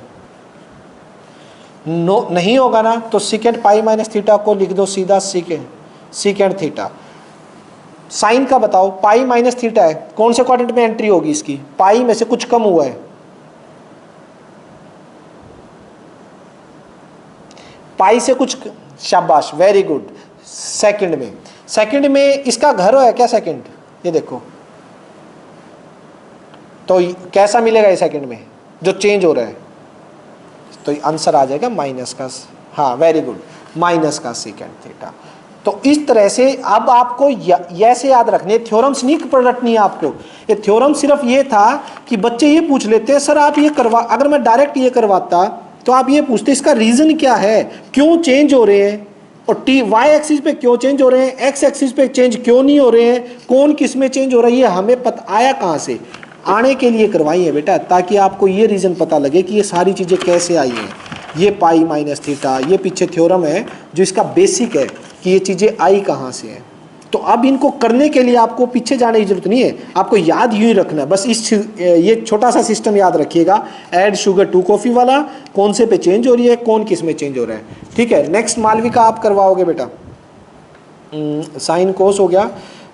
नो नहीं होगा ना, तो सीकेंट पाई माइनस थीटा को लिख दो सीधा सीकेंट थीटा। साइन का बताओ, पाई माइनस थीटा है, कौन से क्वाड्रेंट में एंट्री होगी इसकी, पाई में से कुछ कम हुआ है, पाई से कुछ, शाबाश वेरी गुड। सेकंड में इसका घर है क्या सेकंड, ये देखो, तो कैसा मिलेगा ये सेकंड में जो चेंज हो रहा है, तो आंसर आ जाएगा माइनस का, हाँ वेरी गुड, माइनस का सीकेंट थीटा। तो इस तरह से अब आपको ऐसे याद रखने, थ्योरम्स नहीं प्रोडक्ट नहीं है आपको, ये थ्योरम सिर्फ ये था कि बच्चे ये पूछ लेते हैं सर आप ये करवा, अगर मैं डायरेक्ट ये करवाता तो आप ये पूछते इसका रीजन क्या है, क्यों चेंज हो रहे हैं, और टी वाई एक्सिस पे क्यों चेंज हो रहे हैं, एक्स एक्सिस पे चेंज क्यों नहीं हो रहे हैं, कौन किस में चेंज हो रहा है, ये हमें पता आया कहाँ से, आने के लिए करवाई है बेटा, ताकि आपको ये रीज़न पता लगे कि ये सारी चीज़ें कैसे आई हैं। ये पाई माइनस थीटा, ये पीछे थ्योरम है जो इसका बेसिक है कि ये चीज़ें आई कहाँ से हैं। तो अब इनको करने के लिए आपको पीछे जाने की जरूरत नहीं है, आपको याद यूँ ही रखना है बस, ये छोटा सा सिस्टम याद रखिएगा, ऐड शुगर टू कॉफ़ी वाला, कौन से पे चेंज हो रही है, कौन किस में चेंज हो रहा है, ठीक है। नेक्स्ट मालविका आप करवाओगे बेटा, साइन कोस हो गया,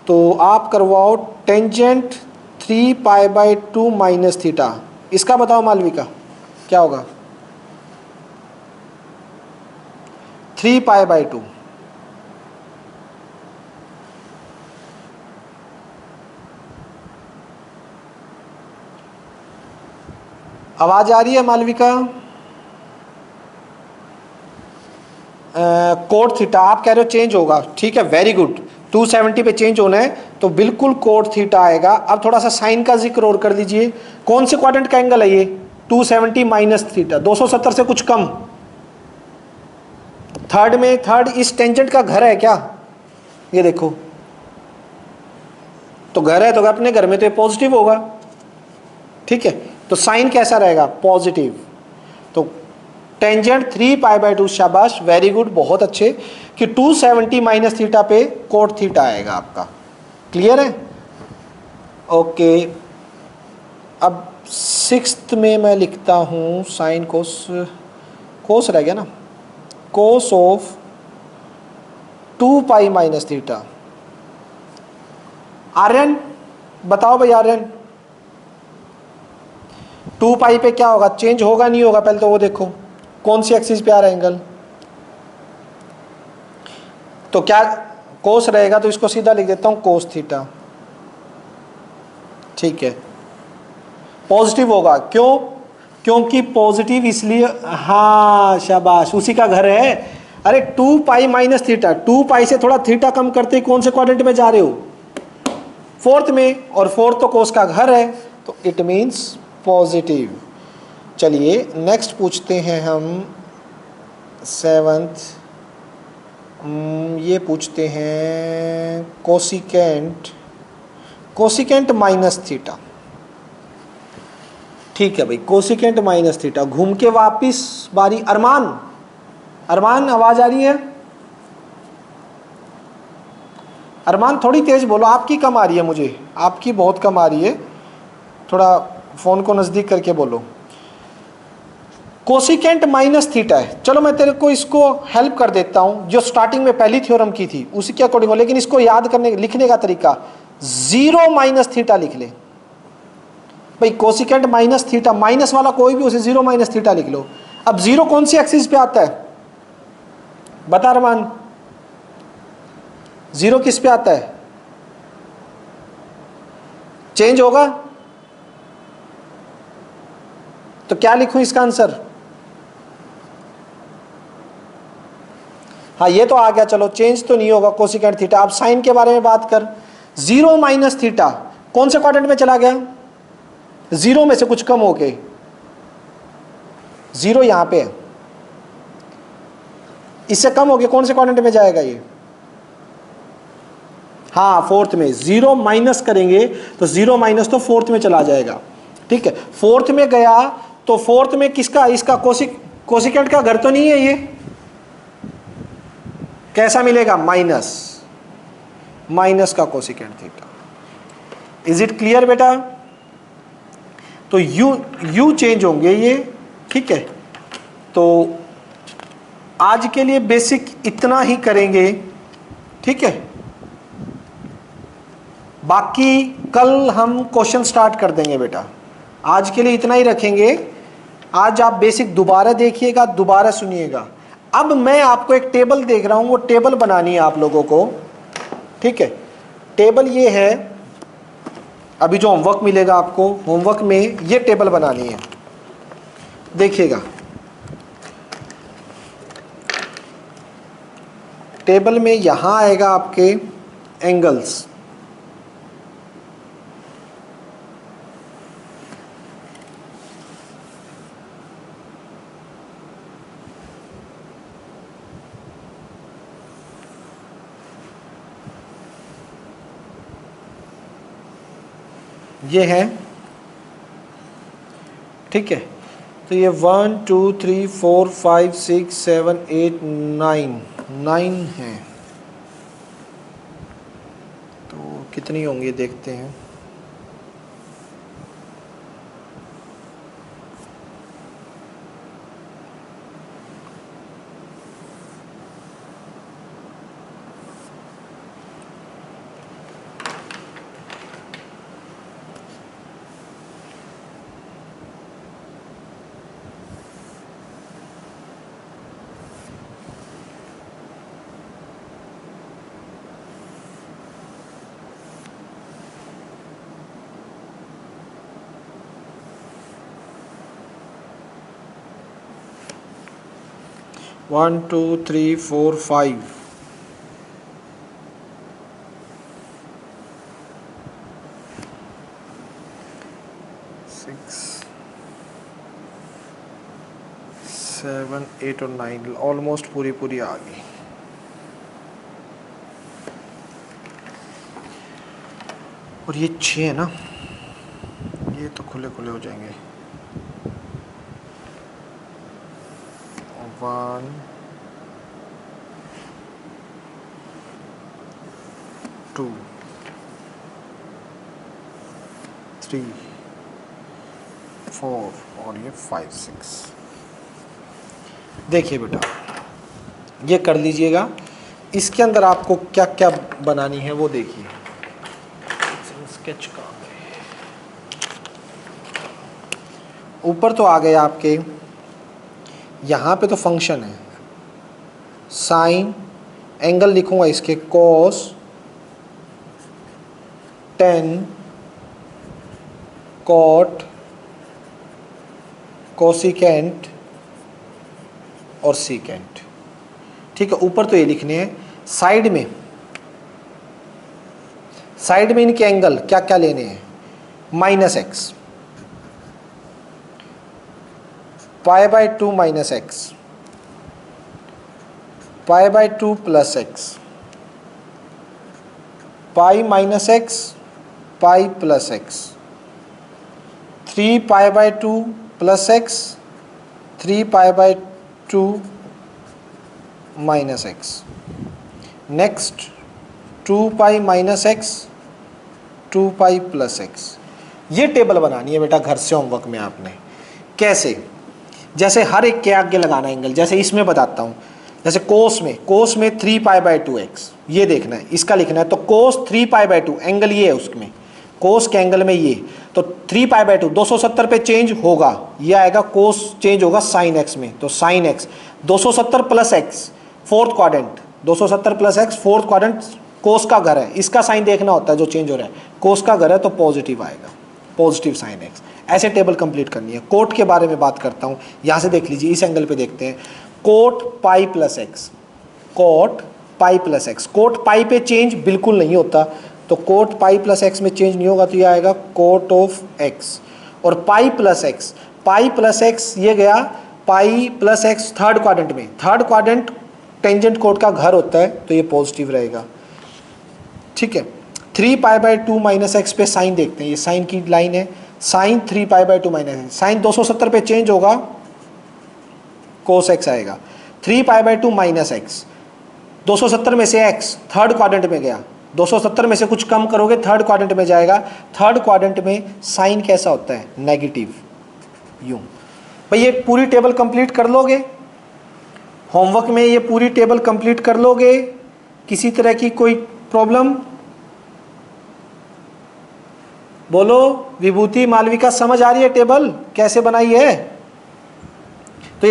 तो आप करवाओ टेंजेंट 3π/2 माइनस थीटा, इसका बताओ मालविका क्या होगा, 3π/2, आवाज आ रही है मालविका, कोट थीटा आप कह रहे हो चेंज होगा, ठीक है वेरी गुड, 270 पे चेंज होना है तो बिल्कुल कोट थीटा आएगा। अब थोड़ा सा साइन का जिक्र और कर दीजिए, कौन से क्वाड्रेंट का एंगल है ये, 270 माइनस थीटा, 270 से कुछ कम, थर्ड इस टेंजेंट का घर है क्या, ये देखो, तो घर है तो अपने घर में तो ये पॉजिटिव होगा, ठीक है, तो साइन कैसा रहेगा पॉजिटिव, तो टेंजेंट 3π/2, शाबाश वेरी गुड, बहुत अच्छे, कि 270 माइनस थीटा पे कोट थीटा आएगा आपका, क्लियर है, ओके। अब 6th में मैं लिखता हूँ साइन कोस रह गया ना, cos of 2π minus theta, Aryan बताओ भाई, आर्यन 2π पे क्या होगा, चेंज होगा नहीं होगा, पहले तो वो देखो कौन सी एक्सिस पे आ रहा है एंगल, तो क्या कोस रहेगा, तो इसको सीधा लिख देता हूं कोस थीटा, ठीक है, पॉजिटिव होगा, क्यों, क्योंकि पॉजिटिव इसलिए, हाँ शाबाश उसी का घर है, अरे 2π माइनस थीटा, 2π से थोड़ा थीटा कम करते कौन से क्वाड्रेंट में जा रहे हो, 4th में, और 4th तो कोस का घर है, तो इट मीन्स पॉजिटिव। चलिए नेक्स्ट पूछते हैं हम 7th, ये पूछते हैं कोसिकेंट माइनस थीटा, ठीक है भाई, कोसिकेंट माइनस थीटा, घूम के वापिस बारी, अरमान आवाज आ रही है, अरमान थोड़ी तेज बोलो, आपकी कम आ रही है मुझे, आपकी बहुत कम आ रही है, थोड़ा फोन को नजदीक करके बोलो। कोसिकेंट माइनस थीटा है, चलो मैं तेरे को इसको हेल्प कर देता हूं, जो स्टार्टिंग में पहली थ्योरम की थी उसी के अकॉर्डिंग हो, लेकिन इसको याद करने लिखने का तरीका 0 माइनस थीटा लिख ले भाई, कोसिकेंट माइनस थीटा, माइनस वाला कोई भी उसे 0 माइनस थीटा लिख लो। अब 0 कौन सी एक्सिस पे आता है बता रमान, 0 किस पे आता है, चेंज होगा, तो क्या लिखूं इसका आंसर, हाँ ये तो आ गया, चलो चेंज तो नहीं होगा कोसिकेंट थीटा। अब साइन के बारे में बात कर, 0 माइनस थीटा कौन से क्वाड्रेंट में चला गया, 0 में से कुछ कम हो गए, 0 यहां पे है, इससे कम हो गया, कौन से क्वाड्रेंट में जाएगा ये, हाँ 4th में, 0 माइनस करेंगे तो 0 माइनस तो 4th में चला जाएगा, ठीक है, 4th में गया तो 4th में किसका, इसका कोसिकेंट का घर तो नहीं है, ये कैसा मिलेगा, माइनस का cosecant theta, is it clear बेटा, तो यू चेंज होंगे ये, ठीक है, तो आज के लिए बेसिक इतना ही करेंगे, ठीक है। बाकी कल हम क्वेश्चन स्टार्ट कर देंगे बेटा, आज के लिए इतना ही रखेंगे। आज आप बेसिक दोबारा देखिएगा, दोबारा सुनिएगा। अब मैं आपको एक टेबल देख रहा हूं, वो टेबल बनानी है आप लोगों को, ठीक है। टेबल ये है, अभी जो होमवर्क मिलेगा आपको, होमवर्क में ये टेबल बनानी है, देखिएगा। टेबल में यहां आएगा आपके एंगल्स, ये है, ठीक है। तो ये 1 2 3 4 5 6 7 8 9 है। तो कितनी होंगी देखते हैं। One two three four five, six 7 8 और 9 ऑलमोस्ट पूरी आ गई। और ये 6 है ना, ये तो खुले हो जाएंगे। 1 2 3 4 और ये 5 6। देखिए बेटा, ये कर लीजिएगा। इसके अंदर आपको क्या क्या बनानी है वो देखिए। स्केच का ऊपर तो आ गए आपके, यहाँ पे तो फंक्शन है, साइन, एंगल लिखूंगा इसके कॉस, टेन, कॉट, कोसिकेंट और सीकेंट, ठीक है। ऊपर तो ये लिखने हैं। साइड में इनके एंगल क्या क्या लेने हैं, -x, π/2 -x, π/2 +x, π -x, π +x, 3π/2 +x, 3π/2 -x, next 2π -x, 2π +x। ये टेबल बनानी है बेटा घर से होमवर्क में आपने। कैसे, जैसे हर एक के आगे लगाना एंगल, जैसे इसमें बताता हूँ। जैसे कोस में 3π/2x, ये देखना है, इसका लिखना है। तो कोस 3π/2 एंगल ये है, उसमें कोस के एंगल में ये, तो 3π/2 270 पे चेंज होगा, ये आएगा कोस चेंज होगा साइन x में, तो sine x 270 + x fourth quadrant, 270 + x fourth quadrant cos का घर है, इसका साइन देखना होता है जो चेंज हो रहा है। कोस का घर है तो पॉजिटिव आएगा, पॉजिटिव साइन x। ऐसे टेबल कंप्लीट करनी है। कोट के बारे में बात करता हूँ, यहाँ से देख लीजिए, इस एंगल पे देखते हैं। Cot π + x, cot π + x, cot pi पे चेंज बिल्कुल नहीं होता, तो कोट π + x में चेंज नहीं होगा, तो ये आएगा कोट ऑफ x। और π + x ये गया π + x थर्ड क्वाड्रेंट में, थर्ड क्वाड्रेंट टेंजेंट कोट का घर होता है, तो ये पॉजिटिव रहेगा, ठीक है। 3π/2 -x पे साइन देखते हैं, ये साइन की लाइन है, साइन 3π/2 -x, साइन 270 पे चेंज होगा, कोस x आएगा। 3π/2 -x, 270 में से x थर्ड क्वाड्रेंट में गया, 270 में से कुछ कम करोगे थर्ड क्वाड्रेंट में जाएगा। थर्ड क्वाड्रेंट में साइन कैसा होता है, नेगेटिव, यूं। भाई ये पूरी टेबल कंप्लीट कर लोगे, होमवर्क में ये पूरी टेबल कंप्लीट कर लोगे? किसी तरह की कोई प्रॉब्लम? बोलो विभूति, मालविका, समझ आ रही है टेबल कैसे बनाई है? तो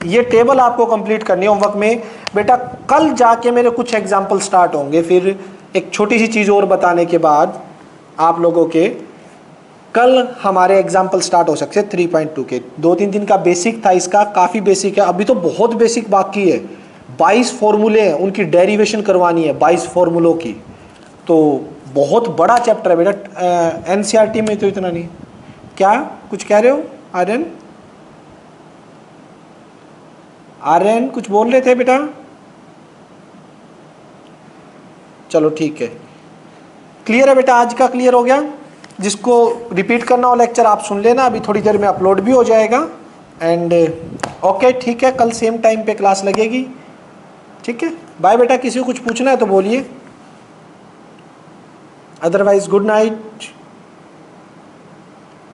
ये टेबल आपको कंप्लीट करनी है होमवर्क में। बेटा कल जाके मेरे कुछ एग्जाम्पल स्टार्ट होंगे, फिर एक छोटी सी चीज़ और बताने के बाद आप लोगों के कल हमारे एग्जाम्पल स्टार्ट हो सकते हैं 3.2 के। 2-3 दिन का बेसिक था इसका, काफ़ी बेसिक है, अभी तो बहुत बेसिक बाकी है। 22 फॉर्मूले हैं, उनकी डेरिवेशन करवानी है 22 फॉर्मूलों की, तो बहुत बड़ा चैप्टर है बेटा। एनसीईआरटी में तो इतना नहीं। क्या कुछ कह रहे हो आर्यन? आर्यन कुछ बोल रहे थे बेटा? चलो ठीक है, क्लियर है बेटा, आज का क्लियर हो गया। जिसको रिपीट करना हो लेक्चर आप सुन लेना, अभी थोड़ी देर में अपलोड भी हो जाएगा। एंड ओके ठीक है, कल सेम टाइम पे क्लास लगेगी। ठीक है, बाय बेटा। किसी को कुछ पूछना है तो बोलिए, अदरवाइज गुड नाइट।